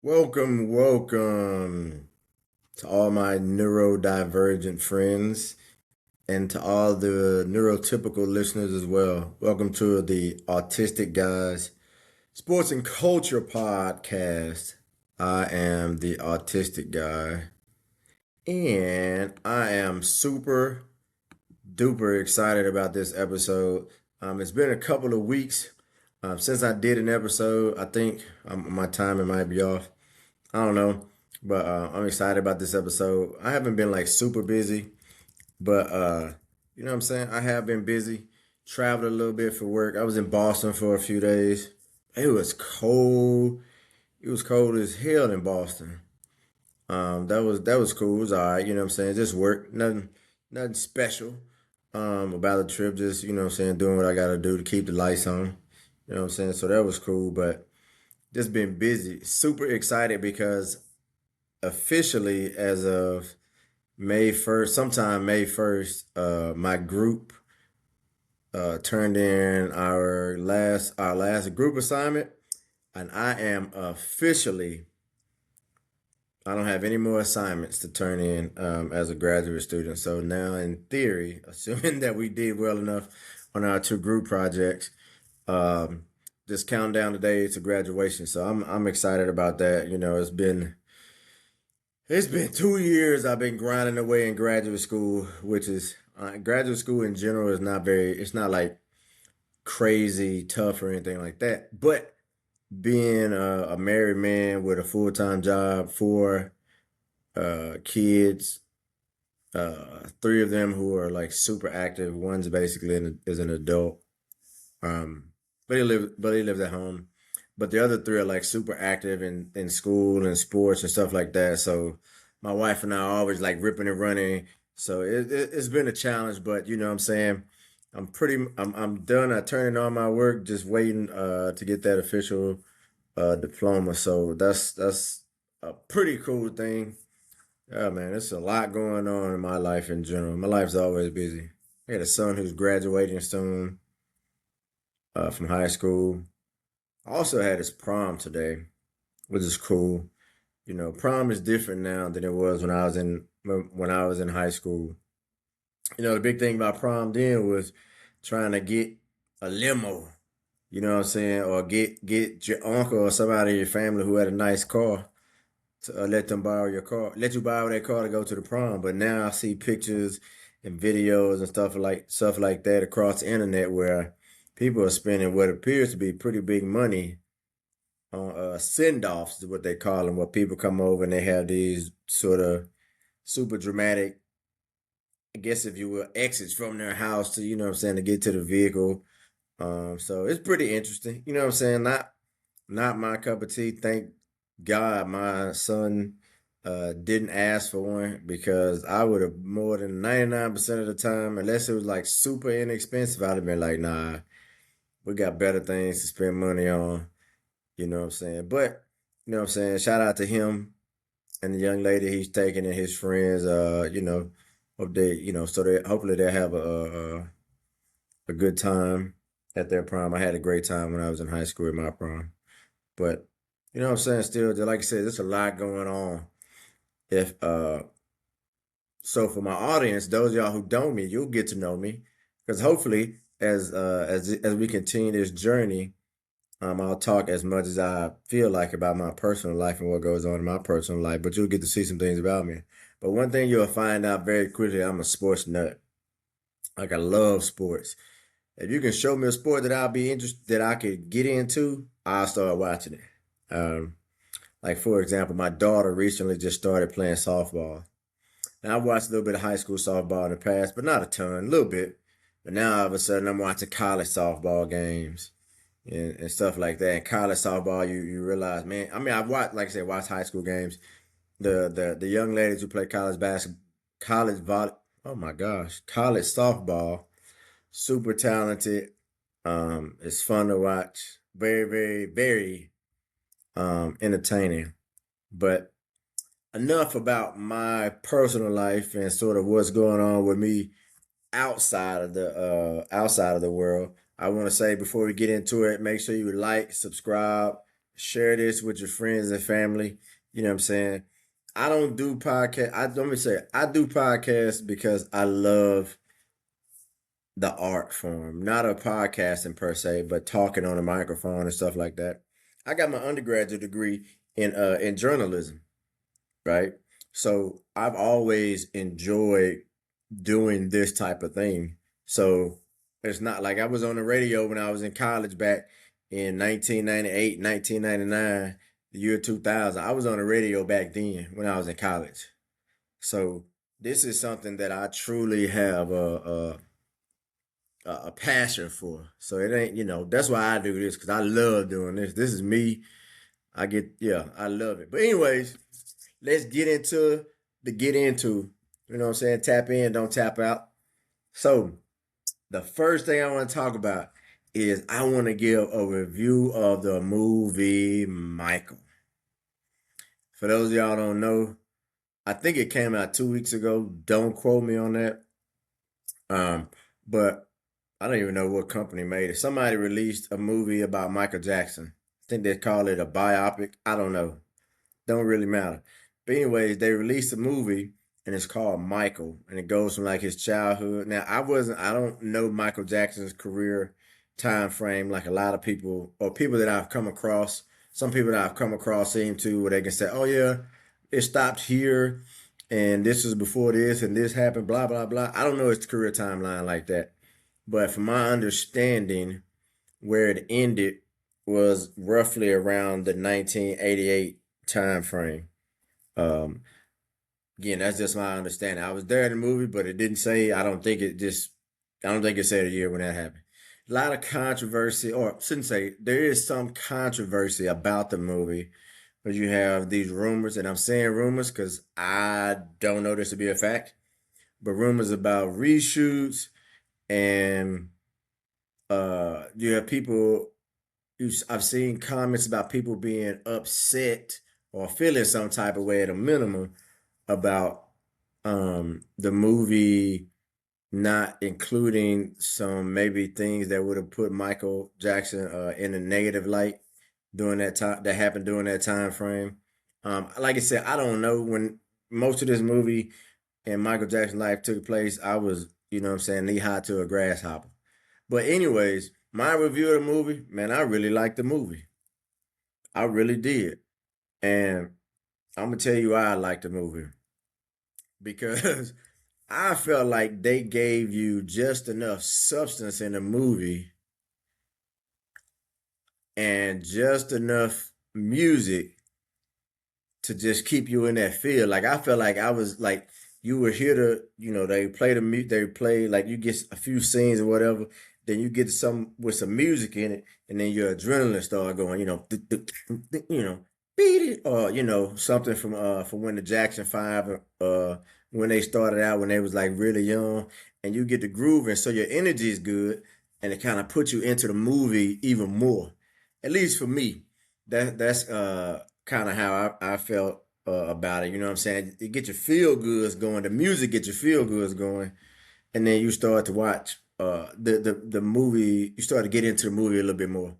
Welcome to all my neurodivergent friends and to all the neurotypical listeners as well. Welcome to the Autistic Guys Sports and Culture Podcast. I am the Autistic Guy and I am super duper excited about this episode. It's been a couple of weeks since I did an episode. I think my timing might be off. I don't know, but I'm excited about this episode. I haven't been like super busy, but you know what I'm saying? I have been busy. Traveled a little bit for work. I was in Boston for a few days. It was cold. It was cold as hell in Boston. That was cool. It was all right. You know what I'm saying? Just work. Nothing special about the trip. Just you know what I'm saying, doing what I got to do to keep the lights on. You know what I'm saying? So that was cool, but just been busy. Super excited because officially as of May 1st, sometime May 1st, my group turned in our last group assignment, and I don't have any more assignments to turn in as a graduate student. So now, in theory, assuming that we did well enough on our two group projects, um, just counting down the days to graduation. So I'm excited about that. You know, it's been 2 years I've been grinding away in graduate school, which is graduate school in general is it's not like crazy tough or anything like that. But being a married man with a full time job, four kids, three of them who are like super active. One's basically is an adult, um, but he lives at home. But the other three are like super active in school and sports and stuff like that. So my wife and I are always like ripping and running. So it's been a challenge, but you know what I'm saying? I'm done. I turned in all my work, just waiting to get that official diploma. So that's a pretty cool thing. Yeah, man, there's a lot going on in my life in general. My life's always busy. I got a son who's graduating soon from high school. I also had his prom today, which is cool. You know, prom is different now than it was when I was in high school. You know, the big thing about prom then was trying to get a limo. You know what I'm saying, or get your uncle or somebody in your family who had a nice car to let them borrow your car, let you borrow their car to go to the prom. But now I see pictures and videos and stuff like that across the internet where people are spending what appears to be pretty big money on send-offs is what they call them, where people come over and they have these sort of super dramatic, I guess if you will, exits from their house to, you know what I'm saying, to get to the vehicle. So it's pretty interesting. You know what I'm saying? Not my cup of tea. Thank God my son didn't ask for one because I would have more than 99% of the time, unless it was like super inexpensive, I'd have been like, nah, we got better things to spend money on. You know what I'm saying? But, you know what I'm saying? Shout out to him and the young lady he's taking and his friends. Hope they, so they hopefully they'll have a good time at their prom. I had a great time when I was in high school at my prom. But, you know what I'm saying? Still, like I said, there's a lot going on. If So for my audience, those of y'all who don't me, you'll get to know me because hopefully, as we continue this journey, I'll talk as much as I feel like about my personal life and what goes on in my personal life, but you'll get to see some things about me. But one thing you'll find out very quickly, I'm a sports nut. Like I love sports. If you can show me a sport that I'll be interested that I could get into, I'll start watching it. Like for example, my daughter recently just started playing softball. Now I've watched a little bit of high school softball in the past, but not a ton, a little bit. But now all of a sudden I'm watching college softball games and stuff like that. And college softball, you realize, man. I mean, I've watched, like I said, watched high school games. The young ladies who play college basketball, college volley. Oh my gosh, college softball, super talented. It's fun to watch. Very, very, very entertaining. But enough about my personal life and sort of what's going on with me outside of the world. I want to say before we get into it, make sure you like, subscribe, Share this with your friends and family. You know what I'm saying? I don't do podcast. Let me say I do podcasts because I love the art form, not a podcasting per se, but talking on a microphone and stuff like that. I got my undergraduate degree in journalism, right? So I've always enjoyed doing this type of thing. So it's not like I was on the radio when I was in college back in 1998, 1999, the year 2000. I was on the radio back then when I was in college. So this is something that I truly have a passion for. So it ain't, that's why I do this because I love doing this. This is me. Yeah, I love it. But anyways, let's get into you know what I'm saying? Tap in, don't tap out. So the first thing I want to talk about is I want to give a review of the movie Michael. For those of y'all don't know, I think it came out 2 weeks ago. Don't quote me on that. But I don't even know what company made it. Somebody released a movie about Michael Jackson. I think they call it a biopic. I don't know. Don't really matter. But anyways, they released a movie and it's called Michael, and it goes from like his childhood. Now, I don't know Michael Jackson's career time frame like a lot of people or people that I've come across. Some people that I've come across seem to where they can say, "Oh yeah, it stopped here, and this was before this, and this happened." Blah blah blah. I don't know his career timeline like that, but from my understanding, where it ended was roughly around the 1988 time frame. Um, Again, that's just my understanding. I was there in the movie, but it didn't say. I don't think it said a year when that happened. A lot of controversy, or shouldn't say, there is some controversy about the movie, but you have these rumors, and I'm saying rumors because I don't know this to be a fact, but rumors about reshoots and you have people. I've seen comments about people being upset or feeling some type of way at a minimum about the movie not including some maybe things that would have put Michael Jackson in a negative light during that time that happened during that time frame. Like I said, I don't know when most of this movie and Michael Jackson's life took place. I was, you know what I'm saying, knee high to a grasshopper. But anyways, my review of the movie, man, I really liked the movie. I really did. And I'm gonna tell you why I liked the movie. Because I felt like they gave you just enough substance in the movie and just enough music to just keep you in that feel. Like I felt like I was like you were here to, they play they play like you get a few scenes or whatever, then you get some with some music in it, and then your adrenaline start going, beat it, or something from when the Jackson Five when they started out when they was like really young, and you get the groove, and so your energy is good, and it kind of puts you into the movie even more. At least for me, that's kind of how I felt about it. You know what I'm saying? It get your feel goods going. The music get your feel goods going, and then you start to watch the movie. You start to get into the movie a little bit more.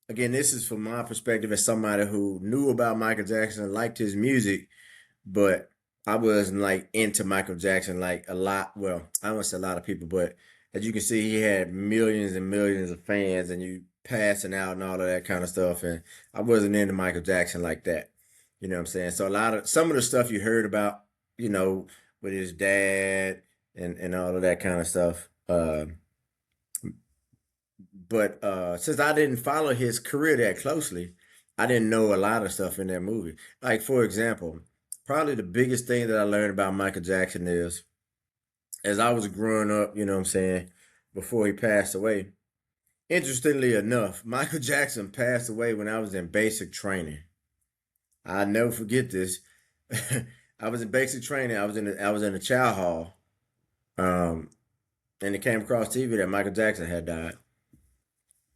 Again, this is from my perspective as somebody who knew about Michael Jackson, liked his music, but I wasn't like into Michael Jackson like a lot. Well, I don't want to say a lot of people, but as you can see, he had millions and millions of fans, and you passing out and all of that kind of stuff. And I wasn't into Michael Jackson like that. You know what I'm saying? So some of the stuff you heard about, you know, with his dad and all of that kind of stuff. But since I didn't follow his career that closely, I didn't know a lot of stuff in that movie. Like for example, probably the biggest thing that I learned about Michael Jackson is as I was growing up, you know what I'm saying, before he passed away. Interestingly enough, Michael Jackson passed away when I was in basic training. I'll never forget this. I was in basic training. I was in the chow hall, um, and it came across TV that Michael Jackson had died.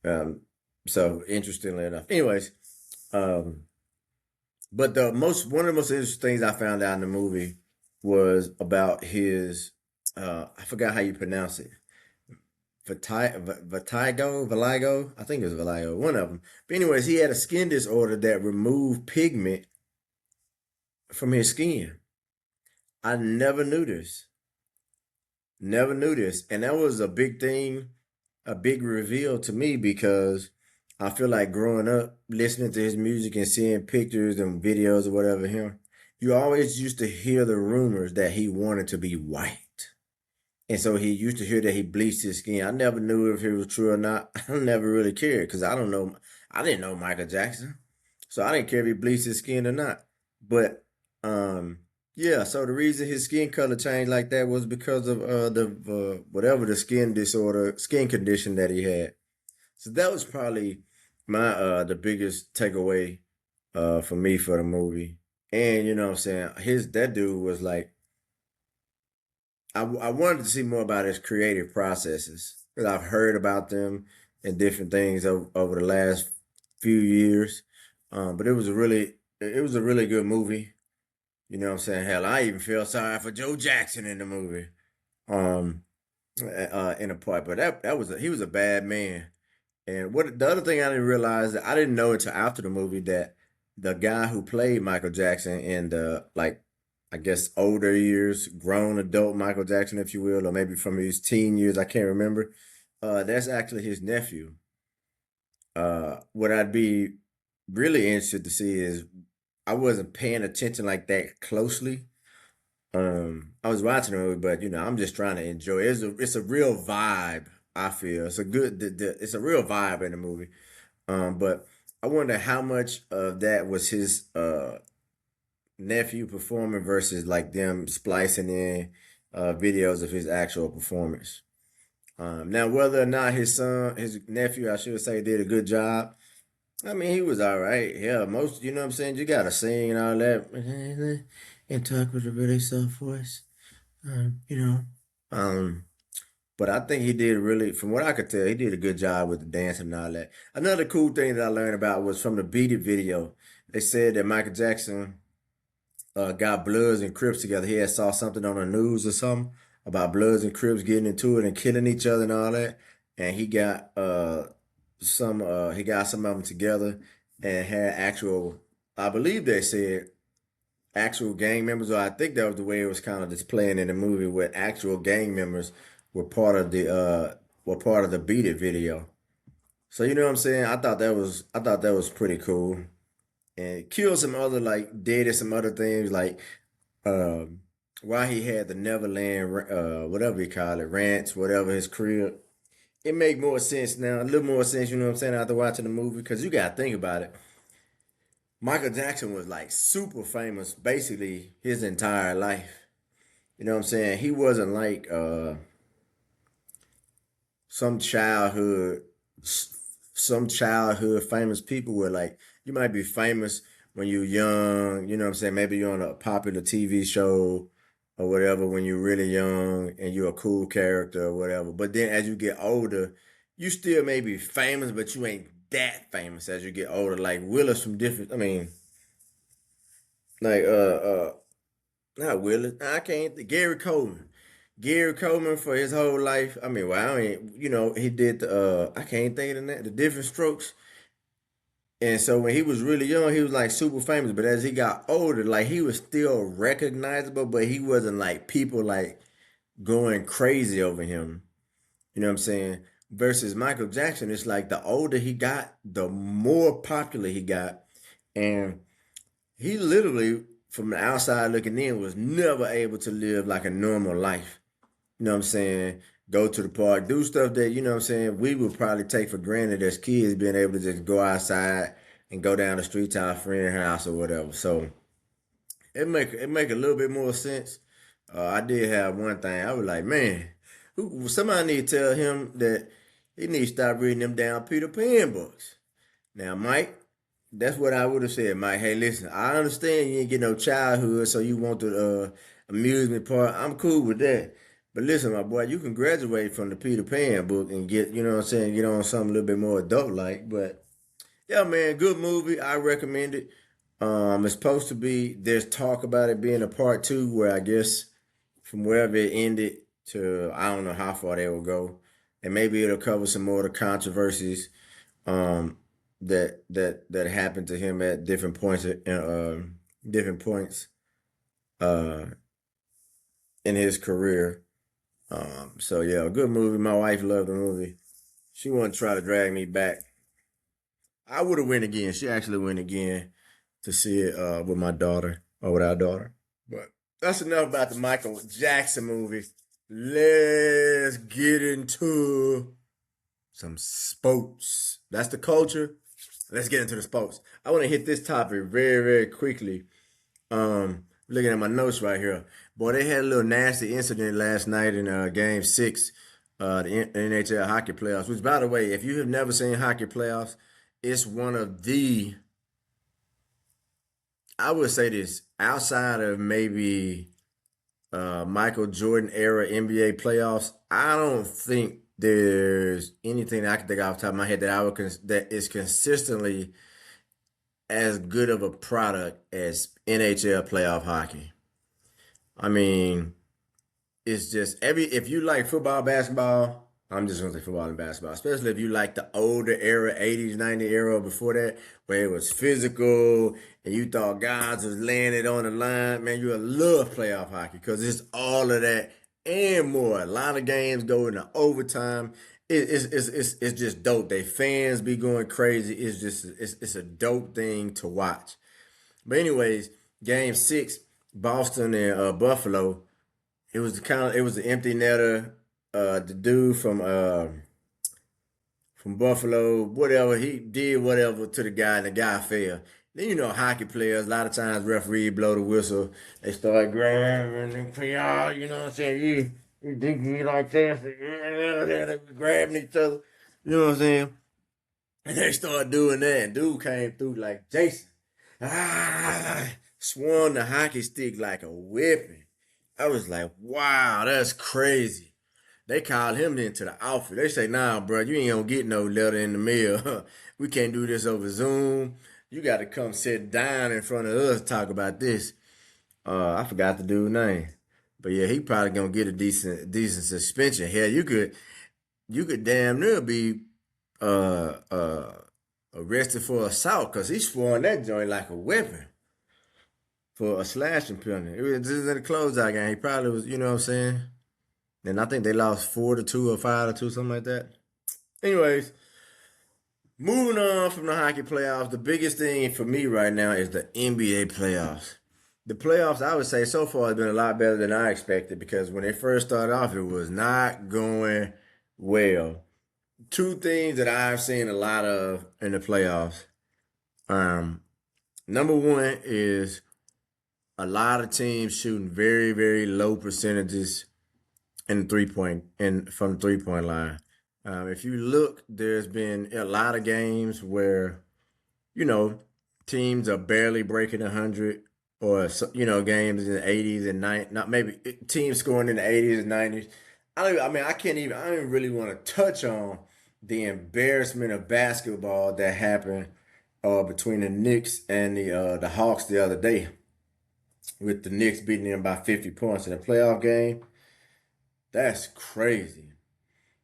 Um, so interestingly enough, anyways, um, but the most one of the most interesting things I found out in the movie was about his. I forgot how you pronounce it. Vitiligo. I think it was Vitiligo, one of them. But anyways, he had a skin disorder that removed pigment from his skin. I never knew this. Never knew this. And that was a big thing, a big reveal to me because I feel like growing up, listening to his music and seeing pictures and videos or whatever him, you always used to hear the rumors that he wanted to be white. And so he used to hear that he bleached his skin. I never knew if it was true or not. I never really cared because I don't know. I didn't know Michael Jackson, so I didn't care if he bleached his skin or not. But um, yeah. So the reason his skin color changed like that was because of the whatever the skin disorder, skin condition that he had. So that was probably my the biggest takeaway for me for the movie. And you know what I'm saying? His that dude was like I wanted to see more about his creative processes because I've heard about them and different things over the last few years. But it was a really good movie. You know what I'm saying? Hell, I even feel sorry for Joe Jackson in the movie. Um, in a part, but he was a bad man. And what the other thing I didn't realize that I didn't know until after the movie that the guy who played Michael Jackson in the like I guess older years, grown adult Michael Jackson, if you will, or maybe from his teen years, I can't remember. That's actually his nephew. What I'd be really interested to see is I wasn't paying attention like that closely. I was watching the movie, but you know, I'm just trying to enjoy it. It's a real vibe. I feel it's a it's a real vibe in the movie. But I wonder how much of that was his nephew performing versus like them splicing in videos of his actual performance. Now, whether or not his nephew, I should say, did a good job. I mean, he was all right. Yeah, most, you know what I'm saying? You got to sing and all that and talk with a really soft voice, you know. Um, but I think he did really, from what I could tell, he did a good job with the dancing and all that. Another cool thing that I learned about was from the Beat It video. They said that Michael Jackson got Bloods and Crips together. He had saw something on the news or something about Bloods and Crips getting into it and killing each other and all that. And he got some of them together and had actual, I believe they said actual gang members, or I think that was the way it was kind of displaying in the movie, where actual gang members were part of the Beat It video. So you know what I'm saying? I thought that was pretty cool. And killed some other like did some other things like um why he had the Neverland whatever you call it, ranch, whatever his crib. It make more sense now, a little more sense, you know what I'm saying, after watching the movie, because you gotta think about it. Michael Jackson was like super famous basically his entire life. You know what I'm saying? He wasn't like some childhood some childhood famous people were like you might be famous when you're young, you know what I'm saying? Maybe you're on a popular TV show or whatever when you're really young and you're a cool character or whatever. But then as you get older, you still may be famous, but you ain't that famous as you get older. Like Willis from different I mean, like not Willis. I can't think. Gary Coleman. Gary Coleman for his whole life. I mean, well, I mean, you know, he did the I can't think of the different strokes. And so when he was really young, he was like super famous. But as he got older, like he was still recognizable, but he wasn't like people like going crazy over him. You know what I'm saying? Versus Michael Jackson, it's like the older he got, the more popular he got. And he literally, from the outside looking in, was never able to live like a normal life. You know what I'm saying? Go to the park, do stuff that, you know what I'm saying, we would probably take for granted as kids, being able to just go outside and go down the street to our friend's house or whatever. So it make a little bit more sense. I did have one thing. I was like, man, somebody need to tell him that he needs to stop reading them down Peter Pan books. Now, Mike, that's what I would have said, Mike. Hey, listen, I understand you ain't get no childhood, so you want the amusement part. I'm cool with that. But listen, my boy, you can graduate from the Peter Pan book and get, you know what I'm saying, get on something a little bit more adult like. But yeah, man, good movie. I recommend it. It's supposed to be, there's talk about it being a part two where I guess from wherever it ended to, I don't know how far they will go. and maybe it'll cover some more of the controversies um, that happened to him at different points uh, in his career. So yeah, a good movie. My wife loved the movie. She wouldn't try to drag me back. I would have went again. She actually went again to see it with my daughter or with our daughter. But that's enough about the Michael Jackson movie. Let's get into some sports. That's the culture. Let's get into the sports. I want to hit this topic very, very quickly. Looking at my notes right here. Boy, they had a little nasty incident last night in Game Six, the NHL hockey playoffs. Which, by the way, if you have never seen hockey playoffs, it's one of the, I would say this, outside of maybe Michael Jordan era NBA playoffs, I don't think there's anything that I can think off the top of my head that that is consistently as good of a product as NHL playoff hockey. I mean, it's just every if you like football, basketball, I'm just gonna say football and basketball, especially if you like the older era, 80s, 90s era before that, where it was physical and you thought guys was laying it on the line, man, you'll love playoff hockey because it's all of that and more. A lot of games go into overtime. It's just dope. They fans be going crazy. It's a dope thing to watch. But anyways, game six, Boston and Buffalo. It was the empty netter. The dude from Buffalo, whatever he did, whatever to the guy, and the guy fell. Then you know hockey players. A lot of times referee blow the whistle. They start grabbing and y'all, you know what I'm saying? You think you like this? They be grabbing each other. You know what I'm saying? And they start doing that. And dude came through like Jason. Swung the hockey stick like a whipping. I was like, wow, that's crazy. They called him into the office. They say, nah, bro, you ain't gonna get no letter in the mail. We can't do this over Zoom. You got to come sit down in front of us talk about this. I forgot the dude's name, but yeah, he probably gonna get a decent suspension. Hell, you could damn near be uh uh arrested for assault because he swung that joint like a weapon for a slashing penalty. It was just in the closeout game. He probably was, you know what I'm saying? And I think they lost 4-2 or 5-2, something like that. Anyways, moving on from the hockey playoffs, the biggest thing for me right now is the NBA playoffs. The playoffs, I would say, so far has been a lot better than I expected because when they first started off, it was not going well. Two things that I've seen a lot of in the playoffs. Um, Number one is a lot of teams shooting very, very low percentages in the 3 point and from the 3 point line. If you look, there's been a lot of games where you know teams are barely breaking 100, or games in the 80s and 90s. Not maybe teams scoring in the 80s and 90s. I mean, I can't even. I don't even really want to touch on the embarrassment of basketball that happened between the Knicks and the Hawks the other day, with the Knicks beating them by 50 points in a playoff game. That's crazy.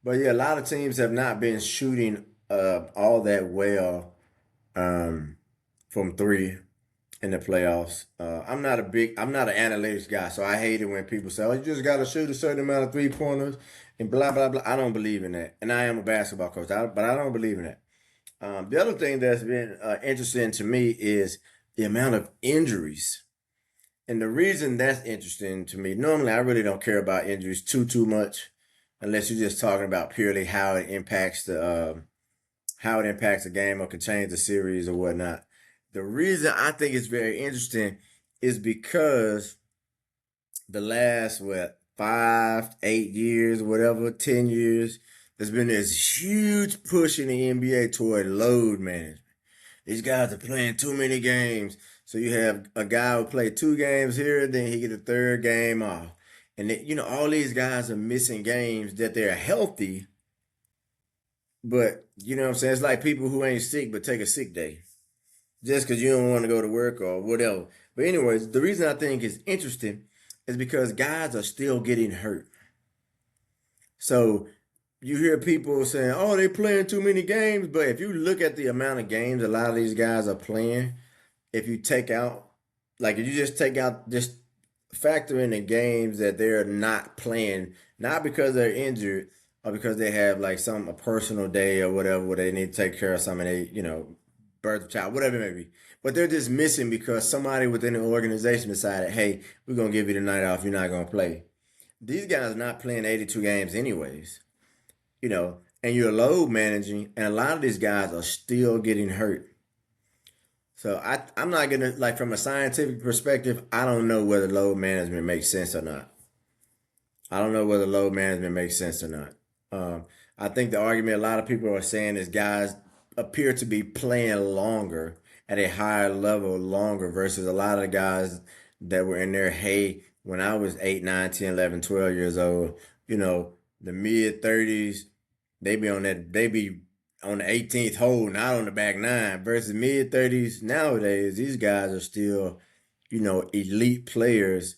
But yeah, a lot of teams have not been shooting all that well um, from three in the playoffs. I'm not an analytics guy, so I hate it when people say, "Oh, you just got to shoot a certain amount of 3 pointers," and blah blah blah. I don't believe in that, and I am a basketball coach, but I don't believe in that. The other thing that's been interesting to me is the amount of injuries. And the reason that's interesting to me, normally I really don't care about injuries too much, unless you're just talking about purely how it impacts the game or can change the series or whatnot. The reason I think it's very interesting is because the last 5, 8 years, whatever, 10 years, there's been this huge push in the NBA toward load management. These guys are playing too many games. So you have a guy who play 2 games here, then he get a third game off. And all these guys are missing games that they're healthy, but you know what I'm saying? It's like people who ain't sick but take a sick day just because you don't want to go to work or whatever. But anyways, the reason I think it's interesting is because guys are still getting hurt. So you hear people saying, "Oh, they playing too many games," but if you look at the amount of games a lot of these guys are playing, if you take out, like if you just take out, just factor in the games that they're not playing, not because they're injured or because they have like a personal day or whatever where they need to take care of something, birth of child, whatever it may be. But they're just missing because somebody within the organization decided, hey, we're gonna give you the night off, you're not gonna play. These guys are not playing 82 games anyways, and you're load managing, and a lot of these guys are still getting hurt. So I'm not gonna, like, from a scientific perspective, I don't know whether load management makes sense or not. I don't know whether load management makes sense or not. I think the argument a lot of people are saying is guys appear to be playing longer at a higher level longer versus a lot of the guys that were in their hey when I was 8, 9, 10, 11, 12 years old, the mid 30s, they be on the 18th hole, not on the back nine, versus mid 30s nowadays. These guys are still, elite players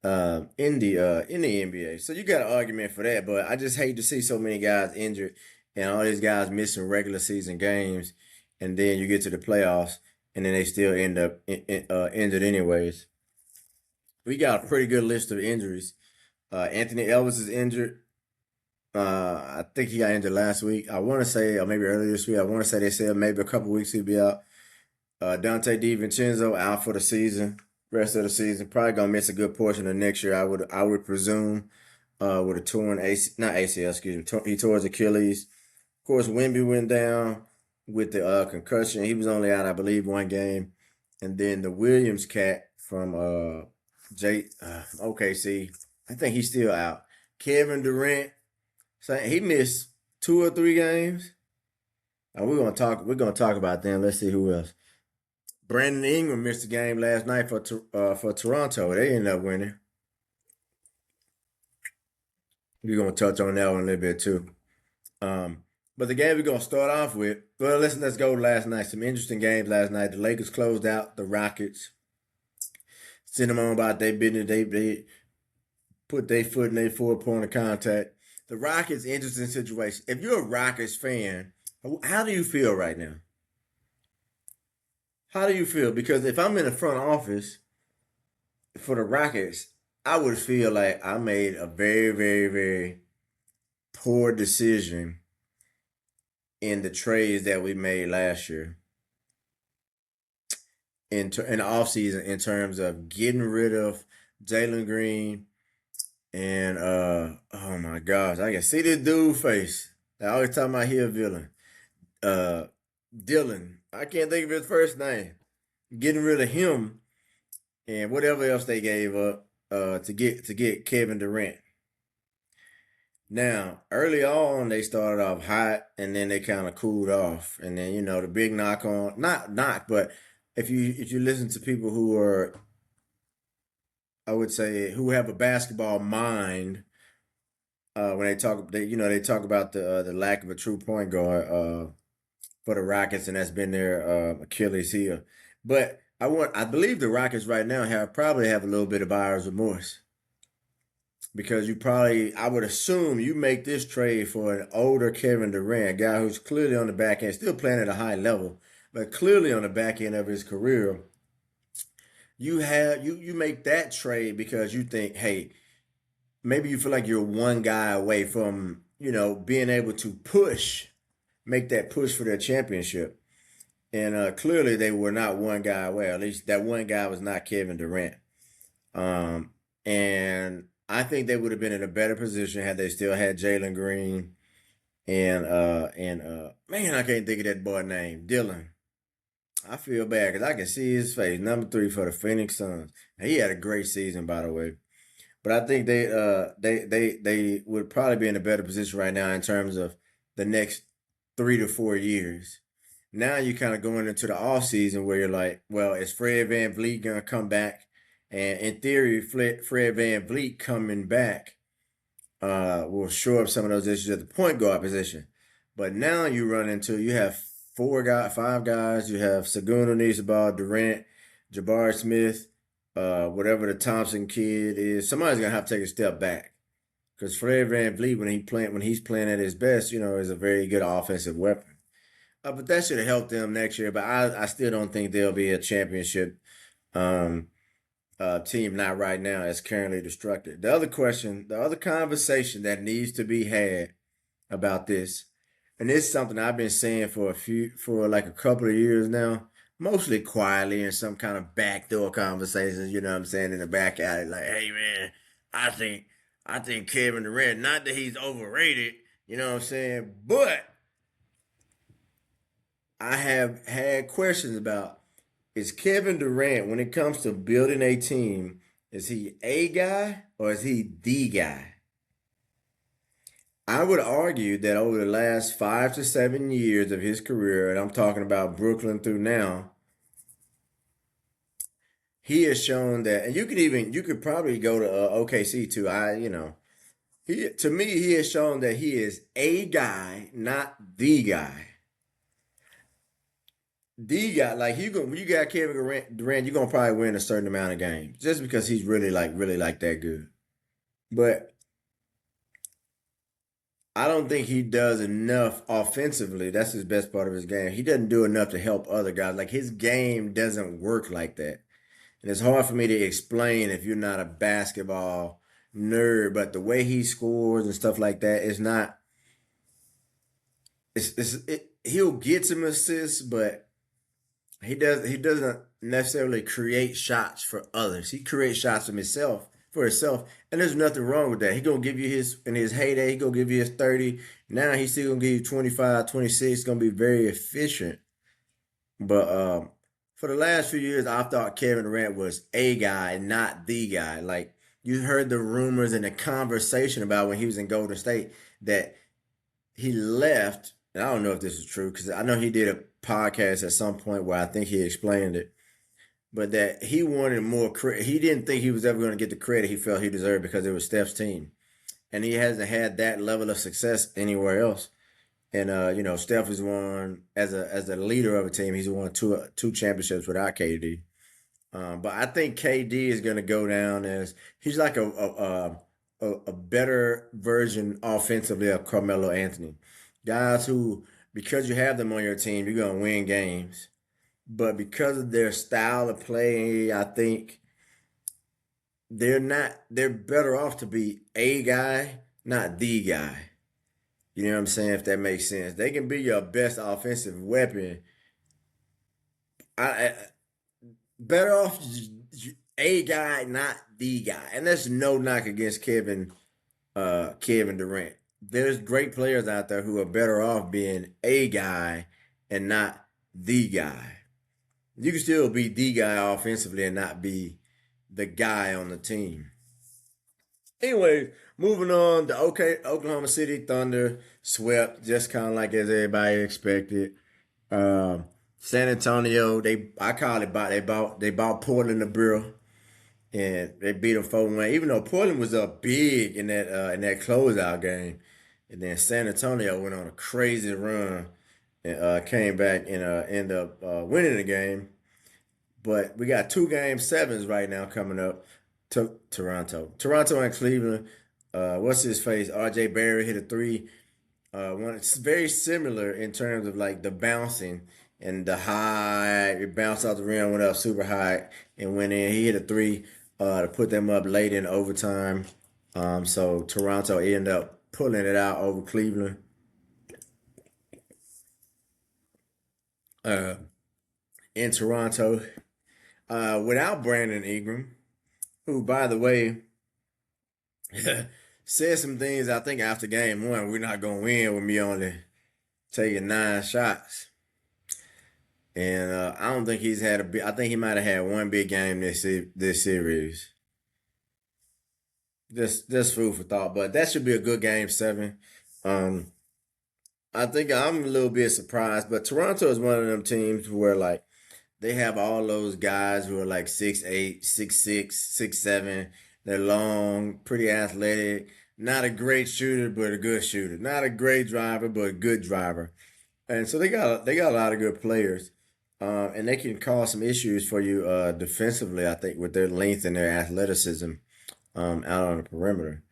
in the NBA. So you got an argument for that, but I just hate to see so many guys injured and all these guys missing regular season games, and then you get to the playoffs and then they still end up injured anyways. We got a pretty good list of injuries. Anthony Ellis is injured. I think he got injured last week. I want to say, or maybe earlier this week. I want to say they said maybe a couple weeks he'll be out. Dante DiVincenzo out for the season, rest of the season. Probably gonna miss a good portion of next year. I would presume, with a torn AC, not ACL, excuse me. He tore his Achilles. Of course, Wemby went down with the concussion. He was only out, I believe, one game. And then the Williams cat from OKC, I think he's still out. Kevin Durant, saying he missed 2 or 3 games. We're gonna talk about them. Let's see who else. Brandon Ingram missed a game last night for Toronto. They ended up winning. We're gonna touch on that one a little bit too. But the game we're gonna start off with, well, let's go last night. Some interesting games last night. The Lakers closed out the Rockets. Sent them on about their business. They put their foot in their 4 point of contact. The Rockets, interesting situation. If you're a Rockets fan, how do you feel right now? How do you feel? Because if I'm in the front office for the Rockets, I would feel like I made a very, very, very poor decision in the trades that we made last year in the offseason in terms of getting rid of Jalen Green and oh my gosh, I can see this dude face. I always talking about he a villain. Uh Dylan. I can't think of his first name. Getting rid of him and whatever else they gave up to get Kevin Durant. Now, early on, they started off hot, and then they kind of cooled off, and then the big knock on, not knock, but if you listen to people who are, I would say, who have a basketball mind, when they talk about the lack of a true point guard for the Rockets, and that's been their Achilles heel. But I believe the Rockets right now probably have a little bit of buyer's remorse because I would assume you make this trade for an older Kevin Durant, a guy who's clearly on the back end, still playing at a high level, but clearly on the back end of his career. You make that trade because you think, hey, maybe you feel like you're one guy away from being able to make that push for their championship. And clearly they were not one guy away. At least that one guy was not Kevin Durant. And I think they would have been in a better position had they still had Jalen Green and man, I can't think of that boy name, Dylan. I feel bad because I can see his face. Number 3 for the Phoenix Suns. And he had a great season, by the way. But I think they would probably be in a better position right now in terms of the next 3 to 4 years. Now you're kind of going into the off season where you're like, well, is Fred VanVleet gonna come back? And in theory, Fred VanVleet coming back will shore up some of those issues at the point guard position. But now you have 5 guys. You have Segundo needs the ball, Durant, Jabari Smith, whatever the Thompson kid is. Somebody's gonna have to take a step back. because Fred VanVleet when he's playing at his best, is a very good offensive weapon. But that should have helped them next year. But I still don't think they'll be a championship um, team. Not right now, as currently constructed. The other conversation that needs to be had about this, and this is something I've been saying for like a couple of years now, mostly quietly in some kind of backdoor conversations. You know what I'm saying, in the back alley, like, hey man, I think I think Kevin Durant, not that he's overrated. You know what I'm saying, but I have had questions about, is Kevin Durant, when it comes to building a team, is he a guy or is he the guy? I would argue that over the last 5 to 7 years of his career, and I'm talking about Brooklyn through now, he has shown that, and you could probably go to OKC too. He to me he has shown that he is a guy, not the guy. The guy, like when you got Kevin Durant, you're gonna probably win a certain amount of games just because he's really like that good. But I don't think he does enough offensively. That's his best part of his game. He doesn't do enough to help other guys. Like his game doesn't work like that. And it's hard for me to explain if you're not a basketball nerd, but the way he scores and stuff like that is not he'll get some assists, but he doesn't necessarily create shots for others. He creates shots for himself, and there's nothing wrong with that. He gonna give you his in his heyday. He gonna give you his 30. Now he's still gonna give you 25, 26. Gonna be very efficient. But for the last few years, I thought Kevin Durant was a guy, not the guy. Like you heard the rumors and the conversation about when he was in Golden State that he left. And I don't know if this is true because I know he did a podcast at some point where I think he explained it, but that he wanted more credit. He didn't think he was ever going to get the credit he felt he deserved because it was Steph's team, and he hasn't had that level of success anywhere else. And Steph has won as a leader of a team. He's won two championships without KD. But I think KD is going to go down as he's like a better version offensively of Carmelo Anthony. Guys who, because you have them on your team, you're going to win games. But because of their style of play, I think they're better off to be a guy, not the guy. You know what I'm saying? If that makes sense. They can be your best offensive weapon. I better off a guy, not the guy. And that's no knock against Kevin Durant. There's great players out there who are better off being a guy and not the guy. You can still be the guy offensively and not be the guy on the team. Anyway, moving on, the Oklahoma City Thunder swept just kind of like as everybody expected. San Antonio, I call it they bought Portland the Bureau and they beat them 4-1. Even though Portland was up big in that closeout game, and then San Antonio went on a crazy run and came back and ended up winning the game. But we got two game sevens right now coming up to Toronto and Cleveland. What's his face? RJ Barrett hit a three. One it's very similar in terms of like the bouncing and the high. It bounced out the rim, went up super high and went in. He hit a three to put them up late in overtime. So Toronto ended up pulling it out over Cleveland. Uh, in Toronto, without Brandon Ingram, who, by the way, said some things I think after game one, we're not going to win with me only taking 9 shots. And I don't think he's had a big, I think he might have had one big game this series. Just food for thought, but that should be a good game seven. Um, I think I'm a little bit surprised, but Toronto is one of them teams where like they have all those guys who are like 6'8", 6'6", 6'7". They're long, pretty athletic, not a great shooter, but a good shooter. Not a great driver, but a good driver. And so they got a lot of good players. And they can cause some issues for you defensively, I think, with their length and their athleticism out on the perimeter.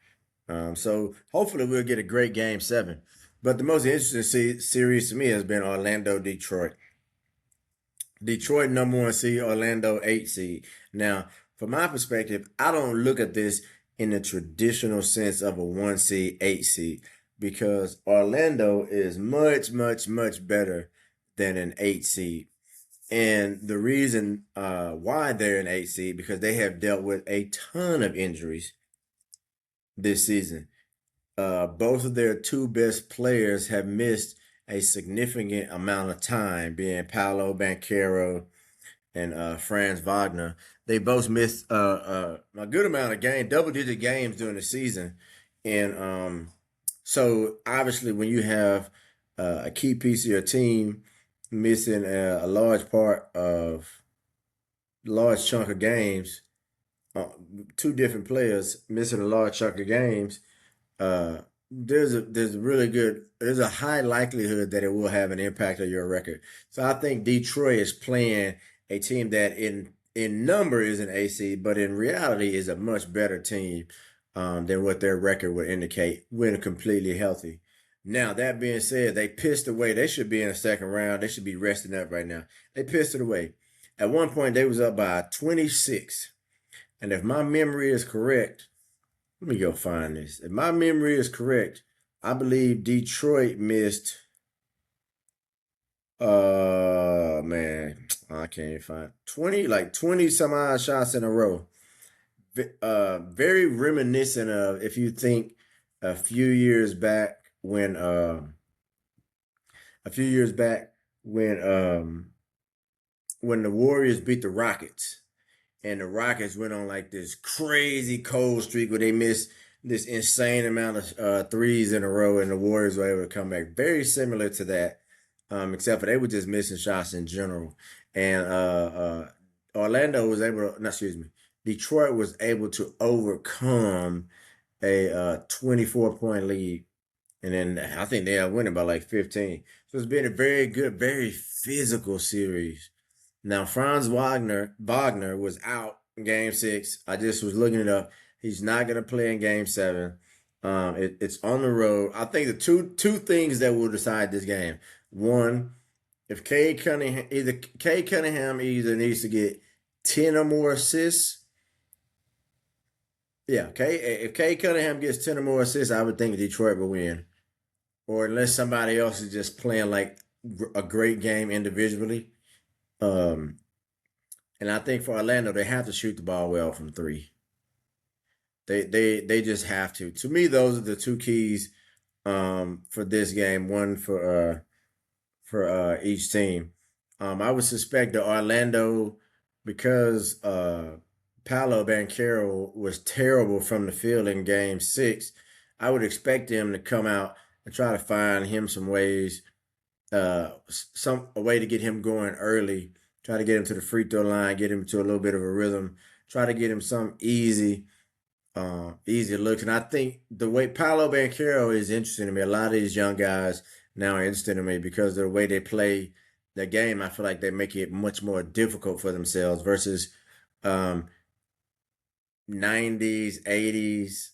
So hopefully we'll get a great game seven. But the most interesting series to me has been Orlando Detroit. Detroit number one seed, Orlando eight seed. Now, from my perspective, I don't look at this in the traditional sense of a one seed, eight seed, because Orlando is much, much, much better than an eight seed. And the reason why they're an eight seed because they have dealt with a ton of injuries this season. Both of their two best players have missed a significant amount of time, being Paolo Banchero and Franz Wagner. They both missed a good amount of games, double-digit games during the season, and so obviously when you have a key piece of your team missing a large chunk of games, uh, two different players missing a large chunk of games, there's a high likelihood that it will have an impact on your record. So I think Detroit is playing a team that in number is an AC, but in reality is a much better team than what their record would indicate when completely healthy. Now that being said, they pissed away. They should be in the second round. They should be resting up right now. They pissed it away. At one point, they was up by 26, and if my memory is correct, let me go find this. If my memory is correct, I believe Detroit missed. Man, I can't even find 20 some odd shots in a row. Very reminiscent of if you think a few years back when a few years back when the Warriors beat the Rockets and the Rockets went on like this crazy cold streak where they missed this insane amount of threes in a row, and the Warriors were able to come back. Very similar to that, except for they were just missing shots in general. And Orlando was able to, no, excuse me, Detroit was able to overcome a 24-point lead. And then I think they are winning by like 15. So it's been a very good, very physical series. Now, Franz Wagner was out in game six. I just was looking it up. He's not going to play in game seven. It's on the road. I think the two things that will decide this game. One, if Cade Cunningham either needs to get 10 or more assists. Yeah, okay. If Cade Cunningham gets 10 or more assists, I would think Detroit will win. Or unless somebody else is just playing like a great game individually. Um, and I think for Orlando, they have to shoot the ball well from three. They just have to. To me, those are the two keys for this game. One for each team. I would suspect that Orlando, because Paolo Banchero was terrible from the field in Game Six, I would expect him to come out and try to find him some ways, some a way to get him going early. Try to get him to the free throw line, get him to a little bit of a rhythm. Try to get him some easy looks. And I think the way Paolo Banchero is interesting to me, a lot of these young guys now are interesting to me because of the way they play the game. I feel like they make it much more difficult for themselves versus um, 90s, 80s,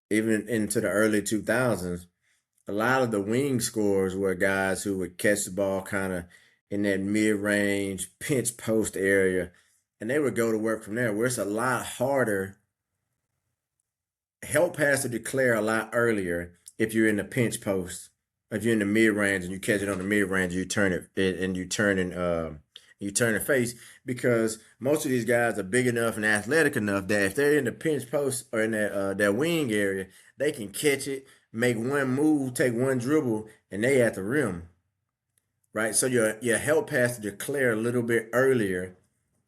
even into the early 2000s. A lot of the wing scores were guys who would catch the ball kind of in that mid range, pinch post area, and they would go to work from there, where it's a lot harder. Help has to declare a lot earlier if you're in the pinch post. If you're in the mid range and you catch it on the mid range, you turn it and you turn and face, because most of these guys are big enough and athletic enough that if they're in the pinch post or in that wing area, they can catch it, make one move, take one dribble, and they at the rim, right? So your help has to declare a little bit earlier,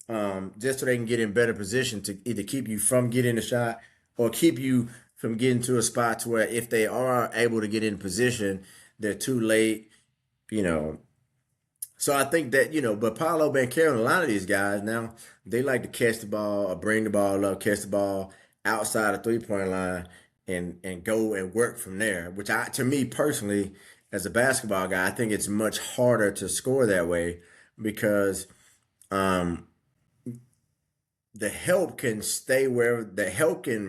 just so they can get in better position to either keep you from getting the shot or keep you from getting to a spot to where if they are able to get in position, they're too late, you know. So I think that, but Paolo Banchero and a lot of these guys now, they like to catch the ball or bring the ball up, catch the ball outside the 3-point line and go and work from there, which to me personally, as a basketball guy, I think it's much harder to score that way because um, the help can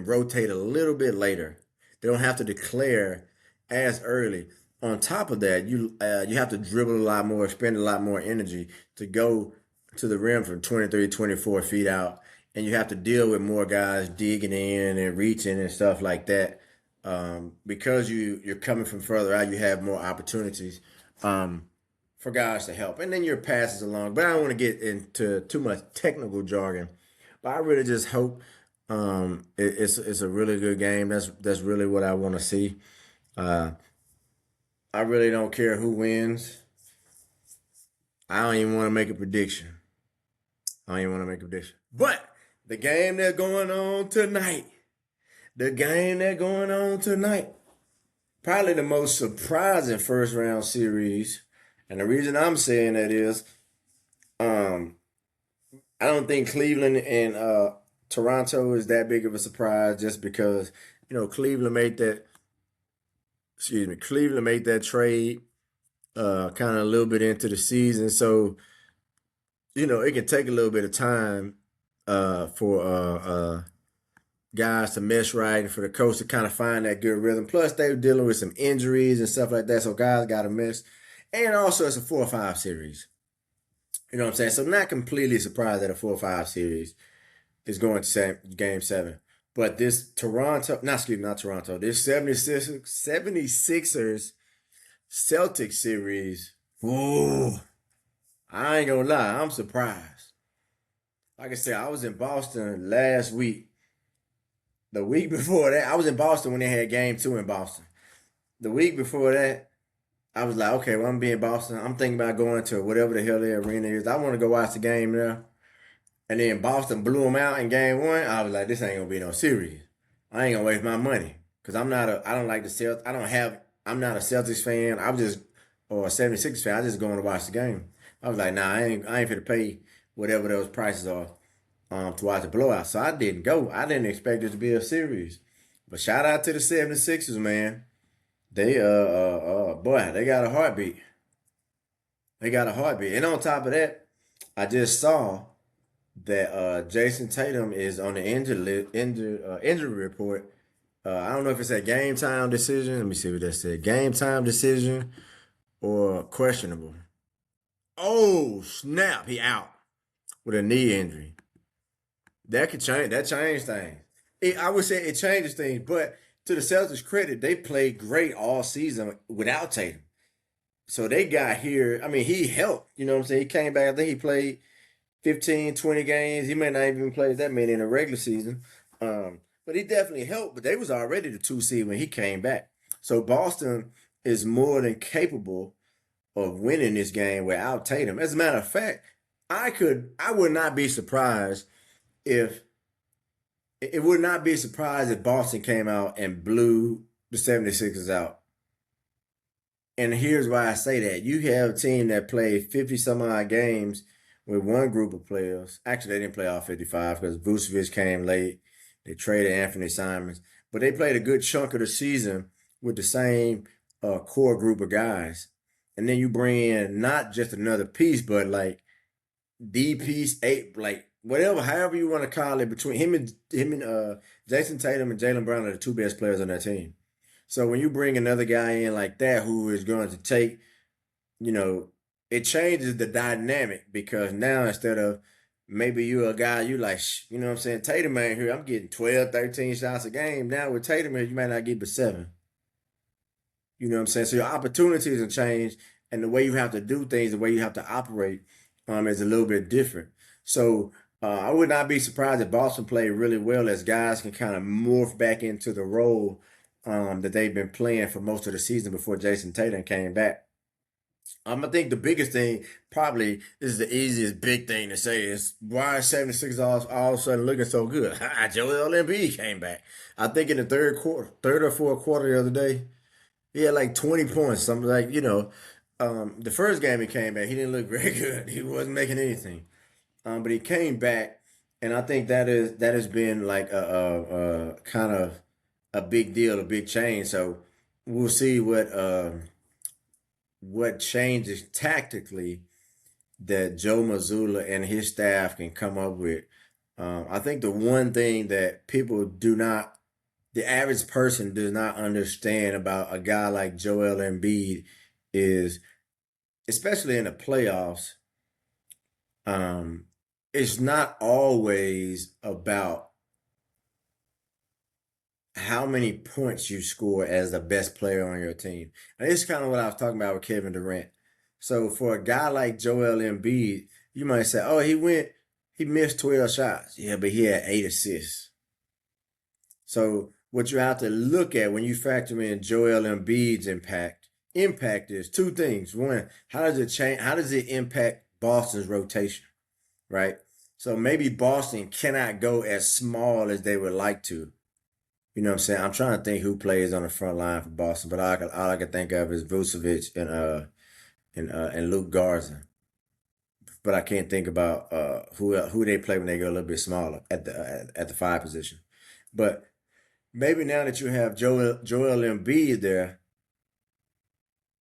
rotate a little bit later. They don't have to declare as early. On top of that, you have to dribble a lot more, spend a lot more energy to go to the rim from 23, 24 feet out, and you have to deal with more guys digging in and reaching and stuff like that. Because you're coming from further out, you have more opportunities for guys to help, and then your passes along. But I don't want to get into too much technical jargon. But I really just hope it's a really good game. That's really what I want to see. Uh, I really don't care who wins. I don't even want to make a prediction. I don't even want to make a prediction. But the game that's going on tonight, the game that's going on tonight, probably the most surprising first round series. And the reason I'm saying that is, um, I don't think Cleveland and Toronto is that big of a surprise just because, Cleveland made that, Cleveland made that trade kind of a little bit into the season. So, it can take a little bit of time for guys to mesh right and for the coach to kind of find that good rhythm. Plus, they were dealing with some injuries and stuff like that, so guys got to miss. And also, it's a 4-5 series. You know what I'm saying? So, I'm not completely surprised that a 4-5 series is going to game 7. But this not Toronto, this 76ers Celtics series, ooh, I ain't gonna lie, I'm surprised. Like I said, I was in Boston last week. The week before that, I was in Boston when they had game 2 in Boston. The week before that, I was like, okay, well, I'm being Boston. I'm thinking about going to whatever the hell their arena is. I want to go watch the game there. And then Boston blew them out in game 1. I was like, this ain't gonna be no series. I ain't gonna waste my money because I don't like the Celtics. I'm not a Celtics fan. Or a 76ers fan. I just going to watch the game. I was like, nah, I ain't finna pay whatever those prices are to watch the blowout. So I didn't go. I didn't expect it to be a series. But shout out to the 76ers, man. They boy, they got a heartbeat. They got a heartbeat. And on top of that, I just saw that Jason Tatum is on the injury report. I don't know if it's a game time decision. Let me see what that said. Game time decision or questionable. Oh snap! He out with a knee injury. That could change. That changed things. I would say it changes things, but to the Celtics' credit, they played great all season without Tatum. So they got here. I mean, he helped. You know what I'm saying? He came back. I think he played 15, 20 games. He may not even play that many in the regular season. But he definitely helped. But they was already the 2 seed when he came back. So Boston is more than capable of winning this game without Tatum. As a matter of fact, I would not be surprised if it would not be surprised if Boston came out and blew the 76ers out. And here's why I say that. You have a team that played 50 some odd games with one group of players. Actually, they didn't play all 55 because Vucevic came late. They traded Anthony Simons. But they played a good chunk of the season with the same core group of guys. And then you bring in not just another piece, but like the piece, like whatever, however you want to call it, between him and Jason Tatum and Jaylen Brown are the 2 best players on that team. So when you bring another guy in like that who is going to take, you know, it changes the dynamic because now instead of maybe you're a guy you like, you know what I'm saying, Tatum ain't here, I'm getting 12, 13 shots a game. Now with Tatum here, you might not get but 7. You know what I'm saying? So your opportunities have changed and the way you have to do things, the way you have to operate is a little bit different. So I would not be surprised if Boston played really well as guys can kind of morph back into the role that they've been playing for most of the season before Jason Tatum came back. I think the biggest thing, probably, this is the easiest big thing to say, is why is 76 all of a sudden looking so good? Joel Embiid came back. I think in the third or fourth quarter the other day, he had like 20 points. Something like, the first game he came back, he didn't look very good. He wasn't making anything. But he came back, and I think that has been like a kind of a big deal, a big change. So we'll see what changes tactically that Joe Mazzulla and his staff can come up with. I think the one thing that people do not the average person does not understand about a guy like Joel Embiid is, especially in the playoffs, um, it's not always about how many points you score as the best player on your team. And this is kind of what I was talking about with Kevin Durant. So for a guy like Joel Embiid, you might say, "Oh, he missed 12 shots." Yeah, but he had 8 assists. So what you have to look at when you factor in Joel Embiid's impact is two things. One, how does it change? How does it impact Boston's rotation? Right. So maybe Boston cannot go as small as they would like to. You know what I'm saying? I'm trying to think who plays on the front line for Boston, but all I can think of is Vucevic and Luke Garza. But I can't think about who they play when they go a little bit smaller at the five position. But maybe now that you have Joel Embiid there,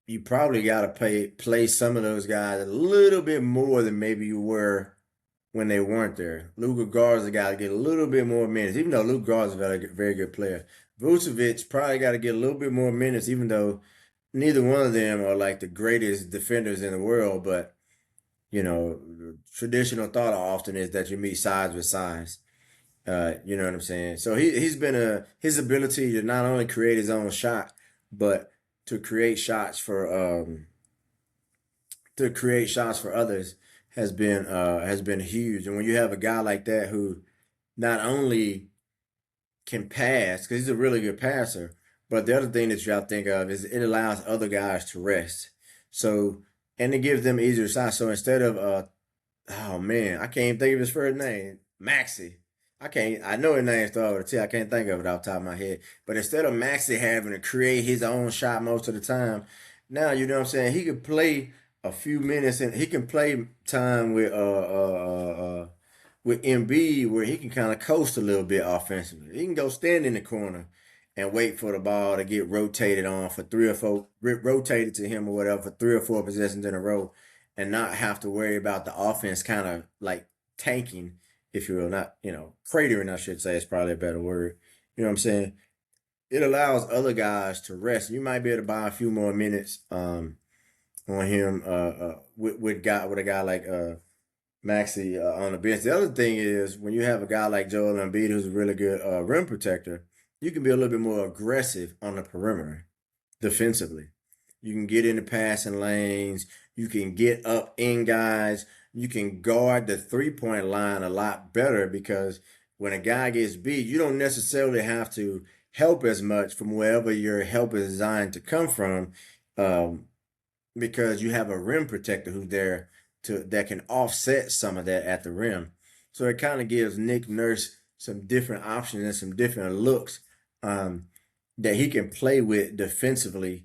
you probably got to play some of those guys a little bit more than maybe you were when they weren't there. Luka Garza got to get a little bit more minutes, even though Luka Garza is a very good player. Vucevic probably got to get a little bit more minutes, even though neither one of them are like the greatest defenders in the world. But traditional thought often is that you meet size with size. You know what I'm saying? So he's been his ability to not only create his own shot, but to create shots for others has been huge. And when you have a guy like that who not only can pass, because he's a really good passer, but the other thing that you have to think of is it allows other guys to rest. So and it gives them easier shots. So instead of oh man, I can't even think of his first name, Maxi. I know his name starts with a T. I can't think of it off the top of my head. But instead of Maxi having to create his own shot most of the time, now you know what I'm saying. He could play a few minutes and he can play time with Embiid where he can kind of coast a little bit offensively. He can go stand in the corner and wait for the ball to get rotated on for three or four, rotated to him or whatever for 3 or 4 possessions in a row, and not have to worry about the offense kind of like tanking, if you will, not cratering. I should say is probably a better word. You know what I'm saying? It allows other guys to rest. You might be able to buy a few more minutes on him with a guy like Maxi on the bench. The other thing is when you have a guy like Joel Embiid who's a really good rim protector, you can be a little bit more aggressive on the perimeter defensively. You can get into passing lanes. You can get up in guys. You can guard the 3-point line a lot better because when a guy gets beat, you don't necessarily have to help as much from wherever your help is designed to come from, um, because you have a rim protector who's there that can offset some of that at the rim. So it kind of gives Nick Nurse some different options and some different looks um, that he can play with defensively.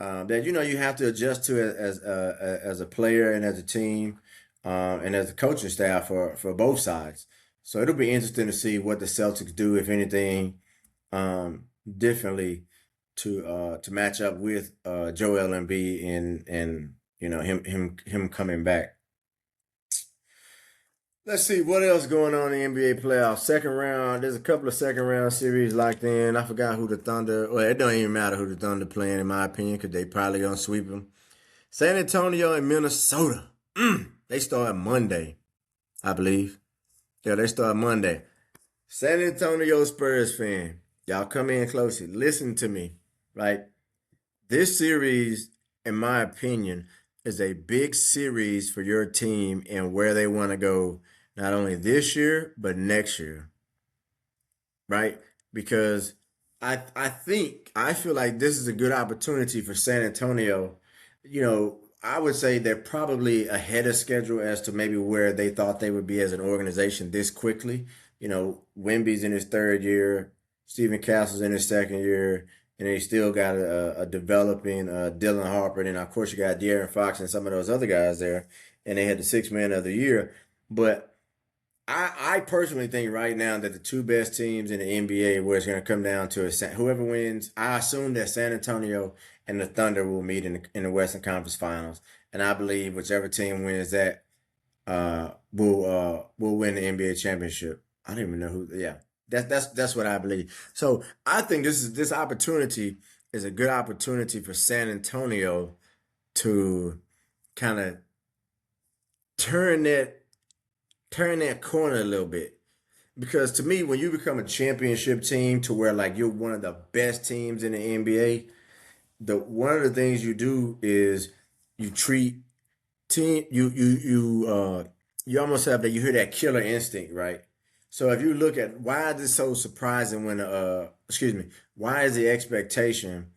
That you have to adjust to as a player and as a team, and as a coaching staff for both sides. So it'll be interesting to see what the Celtics do, if anything, differently to match up with Joel Embiid and him coming back. Let's see what else going on in the NBA playoffs. Second round, there's a couple of second round series locked in. I forgot who the Thunder. Well, it don't even matter who the Thunder playing in my opinion because they probably gonna sweep them. San Antonio and Minnesota. They start Monday, I believe. Yeah, they start Monday. San Antonio Spurs fan, y'all come in closely. Listen to me, right? This series, in my opinion, is a big series for your team and where they want to go, not only this year, but next year, right? Because I feel like this is a good opportunity for San Antonio. I would say they're probably ahead of schedule as to maybe where they thought they would be as an organization this quickly. Wemby's in his third year, Stephen Castle's in his second year, and they still got a developing Dylan Harper, and then of course you got De'Aaron Fox and some of those other guys there, and they had the six man of the year. But I personally think right now that the two best teams in the NBA, where it's going to come down to is whoever wins. I assume that San Antonio and the Thunder will meet in the Western Conference Finals, and I believe whichever team wins that will win the NBA championship. I don't even know who. Yeah, That's what I believe. So I think this opportunity is a good opportunity for San Antonio to kind of turn that turn that corner a little bit. Because to me, when you become a championship team to where like you're one of the best teams in the NBA, the one of the things you do is you treat team you almost have that you hear that killer instinct, right? So if you look at why is this so surprising when excuse me, why is the expectation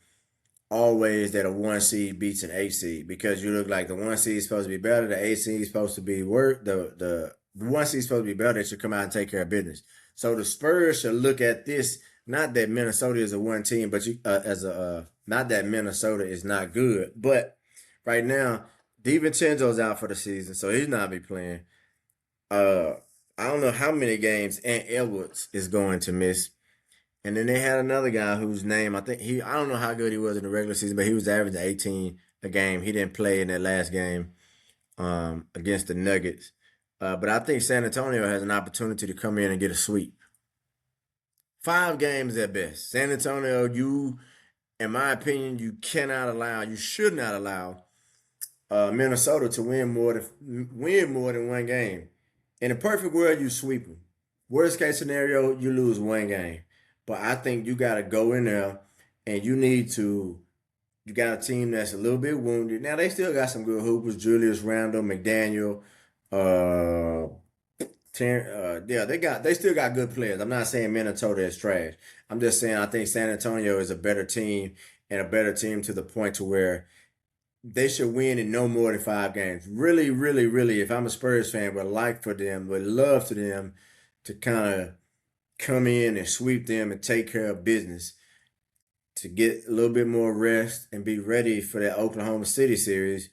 always that a one seed beats an eight seed? Because you look like the one seed is supposed to be better, the eight seed is supposed to be worse, the one seed is supposed to be better, they should come out and take care of business. So the Spurs should look at this, not that Minnesota is a one team, but you as a not that Minnesota is not good, but right now DiVincenzo's out for the season, so he's not be playing. Uh, I don't know how many games Ant Edwards is going to miss. And then they had another guy whose name I don't know how good he was in the regular season, but he was averaging 18 a game. He didn't play in that last game against the Nuggets. But I think San Antonio has an opportunity to come in and get a sweep. 5 games at best. San Antonio, in my opinion, you should not allow Minnesota to win more than one game. In a perfect world, you sweep them. Worst case scenario, you lose one game. But I think you got to go in there and you got a team that's a little bit wounded. Now, they still got some good hoopers, Julius Randle, McDaniel, uh, yeah, they still got good players. I'm not saying Minnesota is trash. I'm just saying I think San Antonio is a better team and a better team to the point to where they should win in no more than 5 games. Really, really, really, if I'm a Spurs fan, would love for them to kind of come in and sweep them and take care of business to get a little bit more rest and be ready for that Oklahoma City series.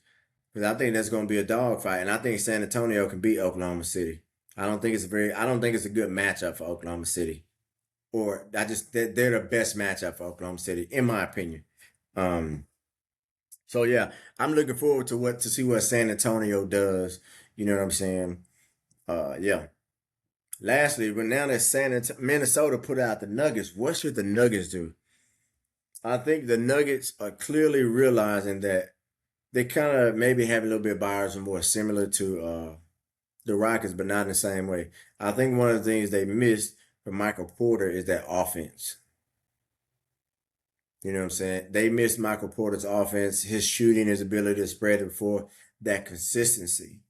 Because I think that's going to be a dogfight, and I think San Antonio can beat Oklahoma City. I don't think it's a good matchup for Oklahoma City. Or they're the best matchup for Oklahoma City, in my opinion. Um, so yeah, I'm looking forward to see what San Antonio does. You know what I'm saying? Yeah. Lastly, but now that Minnesota put out the Nuggets, what should the Nuggets do? I think the Nuggets are clearly realizing that they kind of maybe have a little bit of buyers and more similar to the Rockets, but not in the same way. I think one of the things they missed from Michael Porter is that offense. You know what I'm saying? They missed Michael Porter's offense, his shooting, his ability to spread it before, that consistency.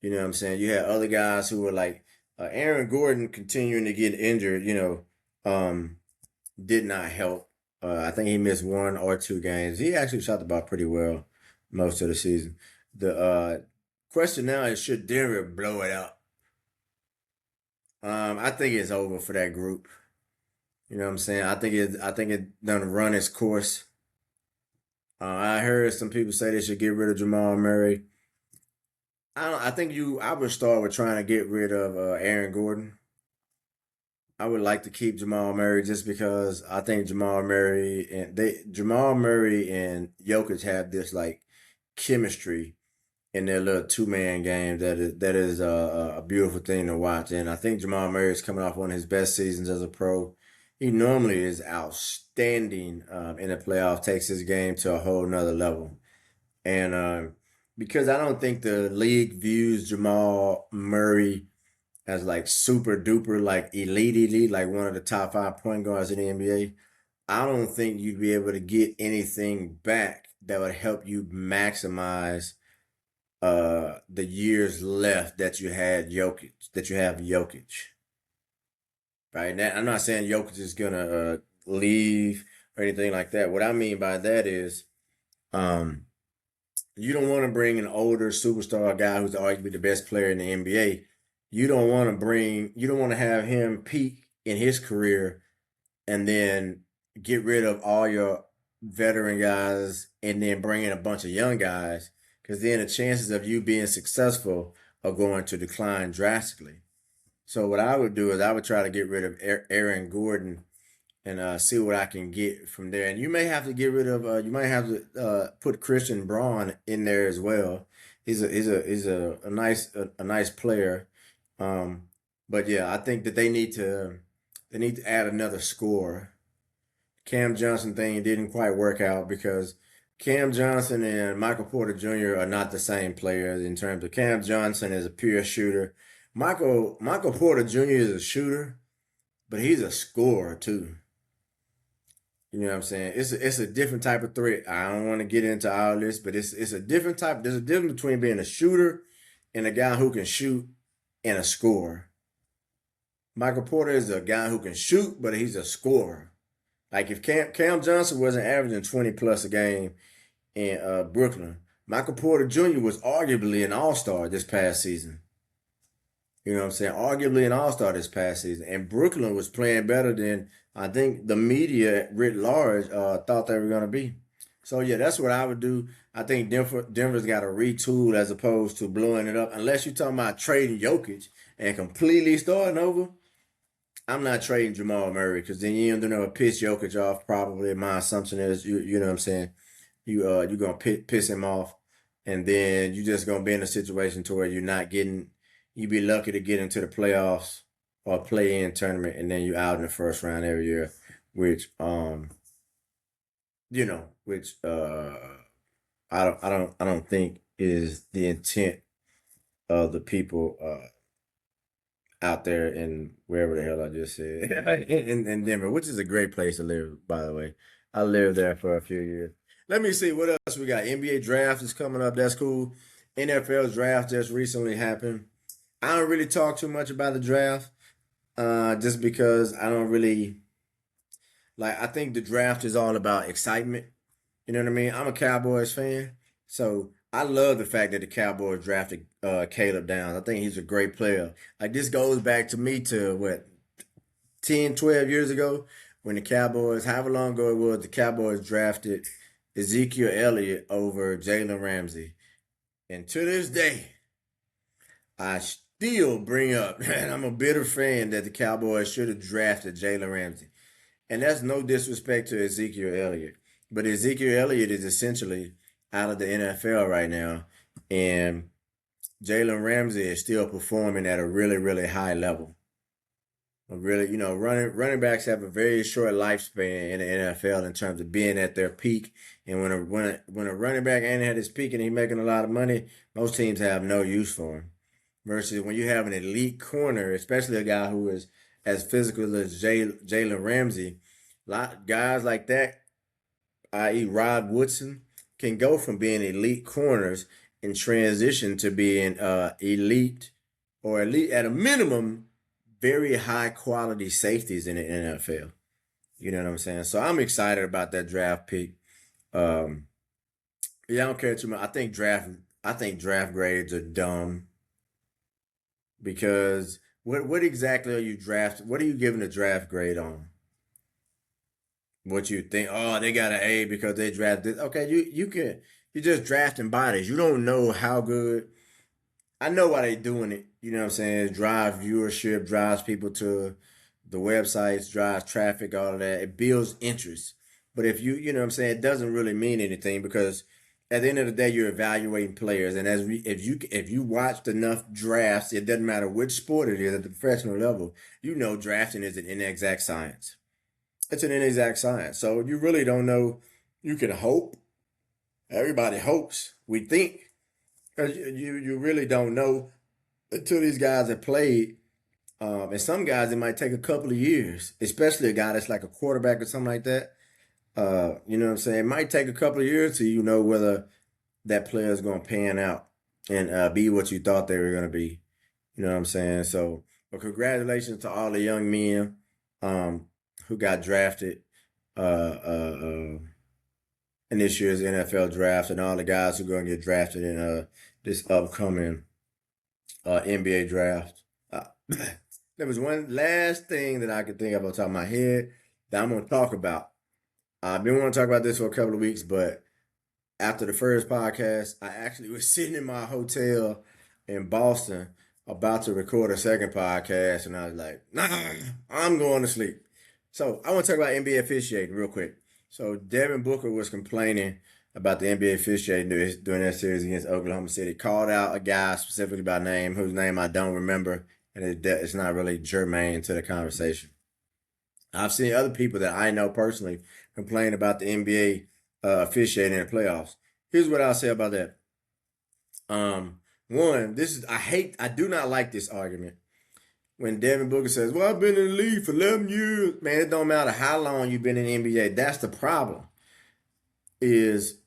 You know what I'm saying? You had other guys who were like Aaron Gordon continuing to get injured, um, did not help. I think he missed 1 or 2 games. He actually shot the ball pretty well most of the season. The question now is should Denver blow it up? I think it's over for that group. You know what I'm saying? I think it done run its course. I heard some people say they should get rid of Jamal Murray. I would start with trying to get rid of Aaron Gordon. I would like to keep Jamal Murray just because I think Jamal Murray and Jokic have this like chemistry in their little 2 man game that is a beautiful thing to watch. And I think Jamal Murray is coming off one of his best seasons as a pro. He normally is outstanding in the playoff, takes his game to a whole nother level. And because I don't think the league views Jamal Murray as like super duper like elite, like one of the top 5 point guards in the NBA, I don't think you'd be able to get anything back that would help you maximize the years left that you have Jokic. Right now, I'm not saying Jokic is gonna leave or anything like that. What I mean by that is um you don't want to bring an older superstar guy who's arguably the best player in the NBA. You don't want to have him peak in his career and then get rid of all your veteran guys and then bring in a bunch of young guys because then the chances of you being successful are going to decline drastically. So what I would do is I would try to get rid of Aaron Gordon and see what I can get from there. And you may have to get rid of. You might have to put Christian Braun in there as well. He's a nice player. Um, but yeah, I think that they need to add another scorer. Cam Johnson thing didn't quite work out because Cam Johnson and Michael Porter Jr. are not the same players in terms of Cam Johnson is a pure shooter. Michael Porter Jr. is a shooter, but he's a scorer too. You know what I'm saying? It's a different type of threat. I don't want to get into all this, but it's a different type. There's a difference between being a shooter and a guy who can shoot and a scorer. Michael Porter is a guy who can shoot, but he's a scorer. Like if Cam Johnson wasn't averaging 20 plus a game in Brooklyn, Michael Porter Jr. was arguably an all-star this past season. You know what I'm saying? Arguably an all-star this past season. And Brooklyn was playing better than I think the media writ large thought they were going to be. So, yeah, that's what I would do. I think Denver's got to retool as opposed to blowing it up. Unless you're talking about trading Jokic and completely starting over, I'm not trading Jamal Murray because then you're going to piss Jokic off probably. My assumption is, you know what I'm saying, you're going to piss him off. And then you're just going to be in a situation to where you'd be lucky to get into the playoffs or play-in tournament, and then you out in the first round every year, which I don't think is the intent of the people out there in wherever the hell I just said in Denver, which is a great place to live, by the way. I lived there for a few years. Let me see what else we got. NBA draft is coming up. That's cool. NFL draft just recently happened. I don't really talk too much about the draft, just because I don't really like. I think the draft is all about excitement. You know what I mean? I'm a Cowboys fan, so I love the fact that the Cowboys drafted Caleb Downs. I think he's a great player. Like this goes back to me to what 10, 12 years ago when the Cowboys, however long ago it was, the Cowboys drafted Ezekiel Elliott over Jalen Ramsey, and to this day, I still bring up, and I'm a bitter fan that the Cowboys should have drafted Jalen Ramsey. And that's no disrespect to Ezekiel Elliott. But Ezekiel Elliott is essentially out of the NFL right now. And Jalen Ramsey is still performing at a really, really high level. Really, running backs have a very short lifespan in the NFL in terms of being at their peak. And when a running back ain't at his peak and he's making a lot of money, most teams have no use for him. Versus when you have an elite corner, especially a guy who is as physical as Jalen Ramsey, guys like that, i.e. Rod Woodson, can go from being elite corners and transition to being elite or elite at a minimum, very high quality safeties in the NFL. You know what I'm saying? So I'm excited about that draft pick. Yeah, I don't care too much. I think draft grades are dumb because what exactly are you drafting? What are you giving a draft grade on? What you think? Oh, they got an A because they drafted. Okay, you're just drafting bodies. You don't know how good. I know why they doing it. You know what I'm saying? Drive viewership, drives people to the websites, drives traffic, all of that. It builds interest. But if you know what I'm saying, it doesn't really mean anything because at the end of the day, you're evaluating players. And if you watched enough drafts, it doesn't matter which sport it is at the professional level, drafting is an inexact science. It's an inexact science. So you really don't know. You can hope. Everybody hopes. We think. Because you really don't know until these guys have played. And some guys, it might take a couple of years, especially a guy that's like a quarterback or something like that. You know what I'm saying? It might take a couple of years till you know whether that player is going to pan out and be what you thought they were going to be. You know what I'm saying? So, but congratulations to all the young men who got drafted uh, uh, in this year's NFL draft and all the guys who are going to get drafted in this upcoming NBA draft. There was one last thing that I could think of on top of my head that I'm going to talk about. I've been wanting to talk about this for a couple of weeks, but after the first podcast, I actually was sitting in my hotel in Boston about to record a second podcast, and I was like, nah, I'm going to sleep. So I want to talk about NBA officiating real quick. So Devin Booker was complaining about the NBA officiating during that series against Oklahoma City. Called out a guy specifically by name, whose name I don't remember, and it's not really germane to the conversation. I've seen other people that I know personally complain about the NBA officiating in the playoffs. Here's what I'll say about that. One, I do not like this argument when Devin Booker says, "Well, I've been in the league for 11 years." Man, it don't matter how long you've been in the NBA. That's the problem. Is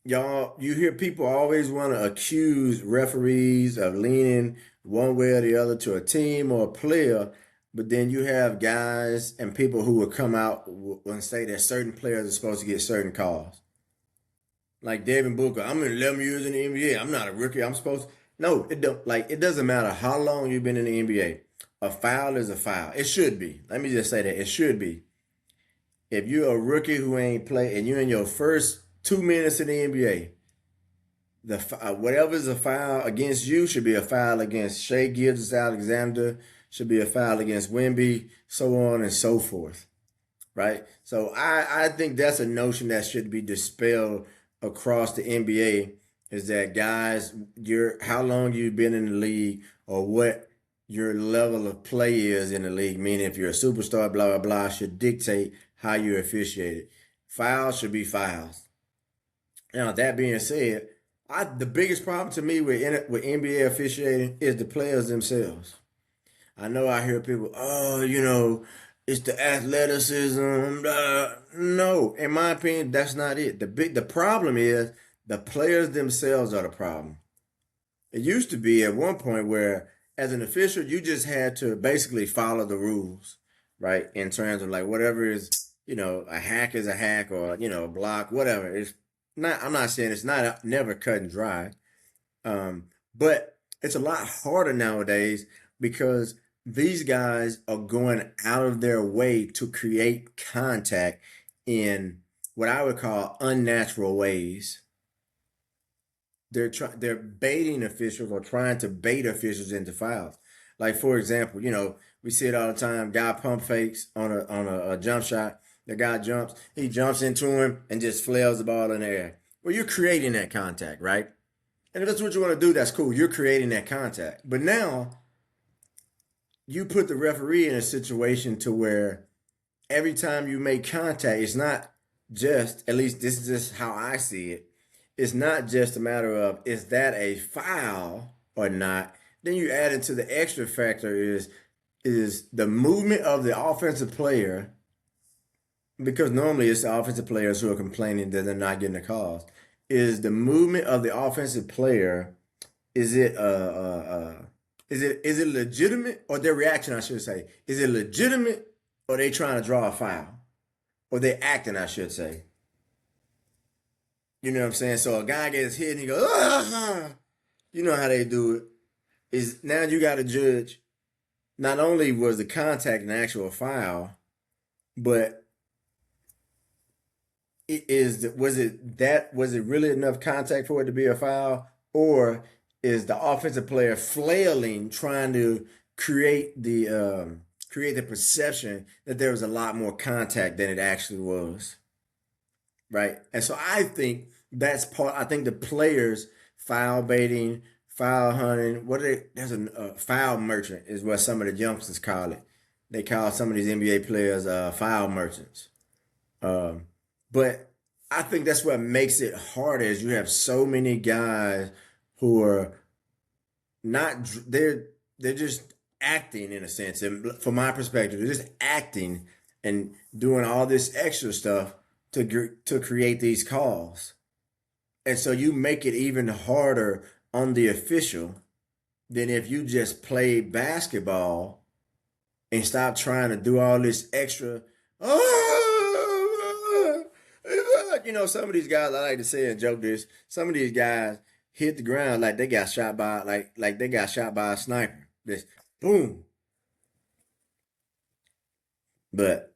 y'all, you hear people always want to accuse referees of leaning one way or the other to a team or a player, but then you have guys and people who will come out and say that certain players are supposed to get certain calls. Like Devin Booker, I'm in 11 years in the NBA. I'm not a rookie. I'm supposed to. No, it don't. Like it doesn't matter how long you've been in the NBA. A foul is a foul. It should be. Let me just say that it should be. If you're a rookie who ain't played and you're in your first 2 minutes in the NBA, whatever's a foul against you should be a foul against Shea Gilgeous-Alexander, should be a foul against Wemby, so on and so forth. Right? So I think that's a notion that should be dispelled across the NBA is that guys, how long you've been in the league or what your level of play is in the league, meaning if you're a superstar, blah, blah, blah, should dictate how you officiate it. Fouls should be fouls. Now, that being said, the biggest problem to me with NBA officiating is the players themselves. I know I hear people, oh, it's the athleticism. No, in my opinion, that's not it. The problem is the players themselves are the problem. It used to be at one point where, as an official, you just had to basically follow the rules, right? In terms of like whatever is, a hack is a hack or a block, whatever. It's not. I'm not saying it's not never cut and dry, but it's a lot harder nowadays because these guys are going out of their way to create contact in what I would call unnatural ways. They're baiting officials or trying to bait officials into fouls. Like for example, we see it all the time. Guy pump fakes on a jump shot. The guy he jumps into him and just flails the ball in the air. Well, you're creating that contact, right? And if that's what you want to do, that's cool. You're creating that contact. But now you put the referee in a situation to where every time you make contact, it's not just, at least this is just how I see it, it's not just a matter of is that a foul or not. Then you add into the extra factor is the movement of the offensive player, because normally it's the offensive players who are complaining that they're not getting the calls. Is the movement of the offensive player, is it is it legitimate, or their reaction I should say, is it legitimate or they trying to draw a foul? Or they acting, I should say. You know what I'm saying? So a guy gets hit and he goes, ah! You know how they do it. Is now you got to judge. Not only was the contact an actual foul, but was it really enough contact for it to be a foul, or is the offensive player flailing trying to create the perception that there was a lot more contact than it actually was, right? And so I think that's part. I think the players foul baiting, foul hunting. There's a foul merchant is what some of the youngsters call it. They call some of these NBA players foul merchants. But I think that's what makes it harder is you have so many guys who are not they're just acting in a sense. And from my perspective, they're just acting and doing all this extra stuff to create these calls. And so you make it even harder on the official than if you just play basketball and stop trying to do all this extra. Some of these guys, I like to say and joke this, some of these guys hit the ground like they got shot by like they got shot by a sniper. Just boom. But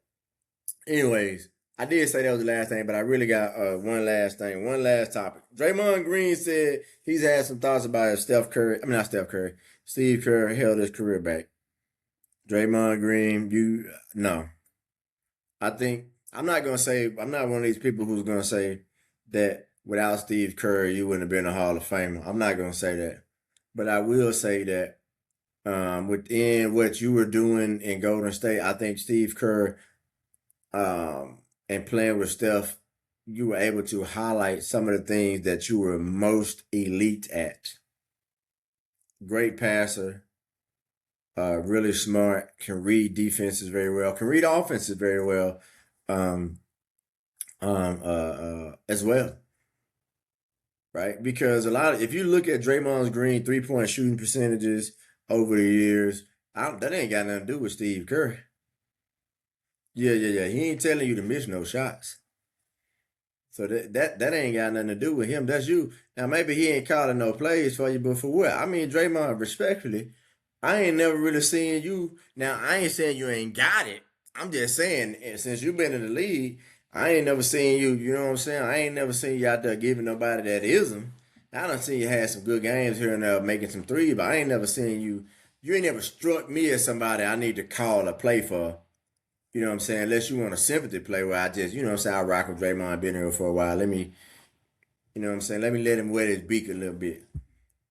anyways, I did say that was the last thing, but I really got one last thing, one last topic. Draymond Green said he's had some thoughts about if Steve Kerr held his career back. Draymond Green, no. I think I'm not one of these people who's gonna say that without Steve Kerr you wouldn't have been a Hall of Famer. I'm not gonna say that, but I will say that within what you were doing in Golden State, I think Steve Kerr, and playing with Steph, you were able to highlight some of the things that you were most elite at. Great passer, really smart, can read defenses very well, can read offenses very well, um, as well, right? Because if you look at Draymond Green 3-point shooting percentages over the years, that ain't got nothing to do with Steve Kerr. Yeah, yeah, yeah. He ain't telling you to miss no shots. So that ain't got nothing to do with him. That's you. Now maybe he ain't calling no plays for you, but for what? I mean, Draymond, respectfully, I ain't never really seen you. Now I ain't saying you ain't got it. I'm just saying since you've been in the league, I ain't never seen you. You know what I'm saying? I ain't never seen you out there giving nobody that ism. I done seen you had some good games here and there, making some threes, but I ain't never seen you. You ain't never struck me as somebody I need to call a play for. You know what I'm saying? Unless you want a sympathy play where I just, you know what I'm saying, I rock with Draymond, been here for a while. You know what I'm saying, let me let him wet his beak a little bit.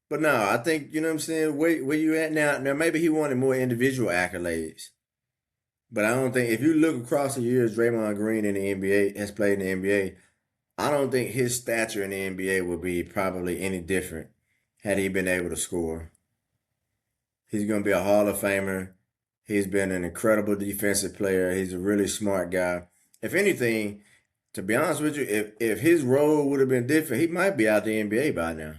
But no, I think, you know what I'm saying, where you at now, maybe he wanted more individual accolades. But I don't think, if you look across the years, Draymond Green in the NBA, has played in the NBA, I don't think his stature in the NBA would be probably any different had he been able to score. He's going to be a Hall of Famer. He's been an incredible defensive player. He's a really smart guy. If anything, to be honest with you, if his role would have been different, he might be out the NBA by now.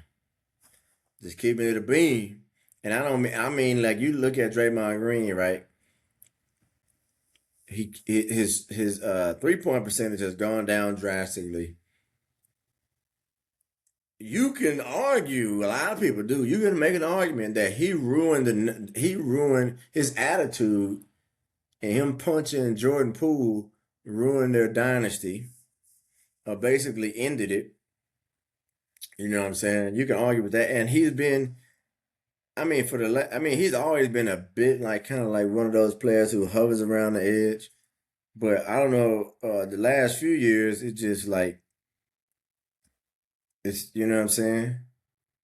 Just keeping it a beam. And I mean like you look at Draymond Green, right? His 3-point percentage has gone down drastically. You can argue, a lot of people do. You can make an argument that he ruined his attitude, and him punching Jordan Poole ruined their dynasty, or basically ended it. You know what I'm saying? You can argue with that, and he's been. I mean, he's always been a bit like kind of like one of those players who hovers around the edge. But I don't know. The last few years, it's just like it's. You know what I'm saying?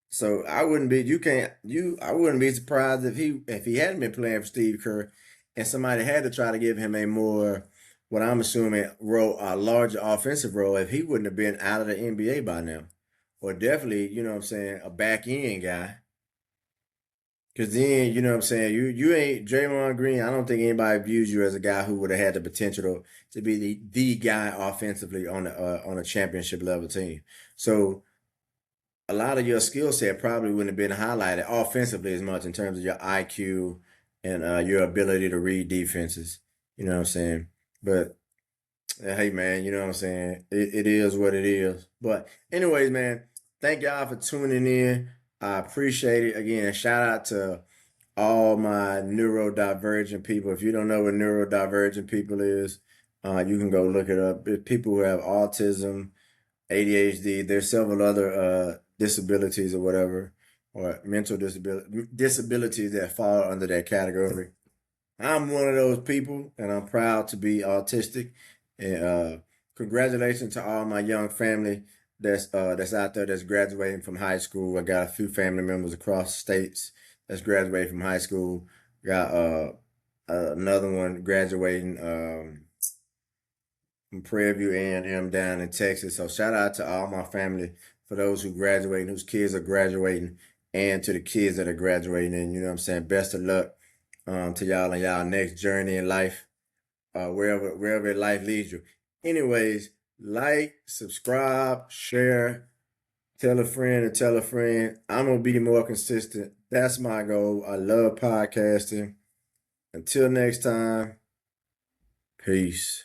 So I wouldn't be. You can't. I wouldn't be surprised if he hadn't been playing for Steve Kerr, and somebody had to try to give him a more, what I'm assuming, a larger offensive role. If he wouldn't have been out of the NBA by now, or definitely, you know what I'm saying, a back end guy. Because then, you know what I'm saying, you ain't Draymond Green. I don't think anybody views you as a guy who would have had the potential to be the guy offensively on a championship level team. So a lot of your skill set probably wouldn't have been highlighted offensively as much in terms of your IQ and your ability to read defenses. You know what I'm saying? But hey, man, you know what I'm saying? It is what it is. But anyways, man, thank y'all for tuning in. I appreciate it. Again, shout out to all my neurodivergent people. If you don't know what neurodivergent people is, you can go look it up. It's people who have autism, ADHD. There's several other disabilities or whatever, or mental disabilities that fall under that category. I'm one of those people, and I'm proud to be autistic. And congratulations to all my young family that's out there that's graduating from high school. I got a few family members across states that's graduating from high school. Got another one graduating from Prairie View A&M down in Texas. So shout out to all my family for those who graduating, whose kids are graduating, and to the kids that are graduating. And you know what I'm saying? Best of luck to y'all and y'all next journey in life, wherever life leads you. Anyways, like, subscribe, share, tell a friend and tell a friend. I'm gonna be more consistent. That's my goal. I love podcasting. Until next time, peace.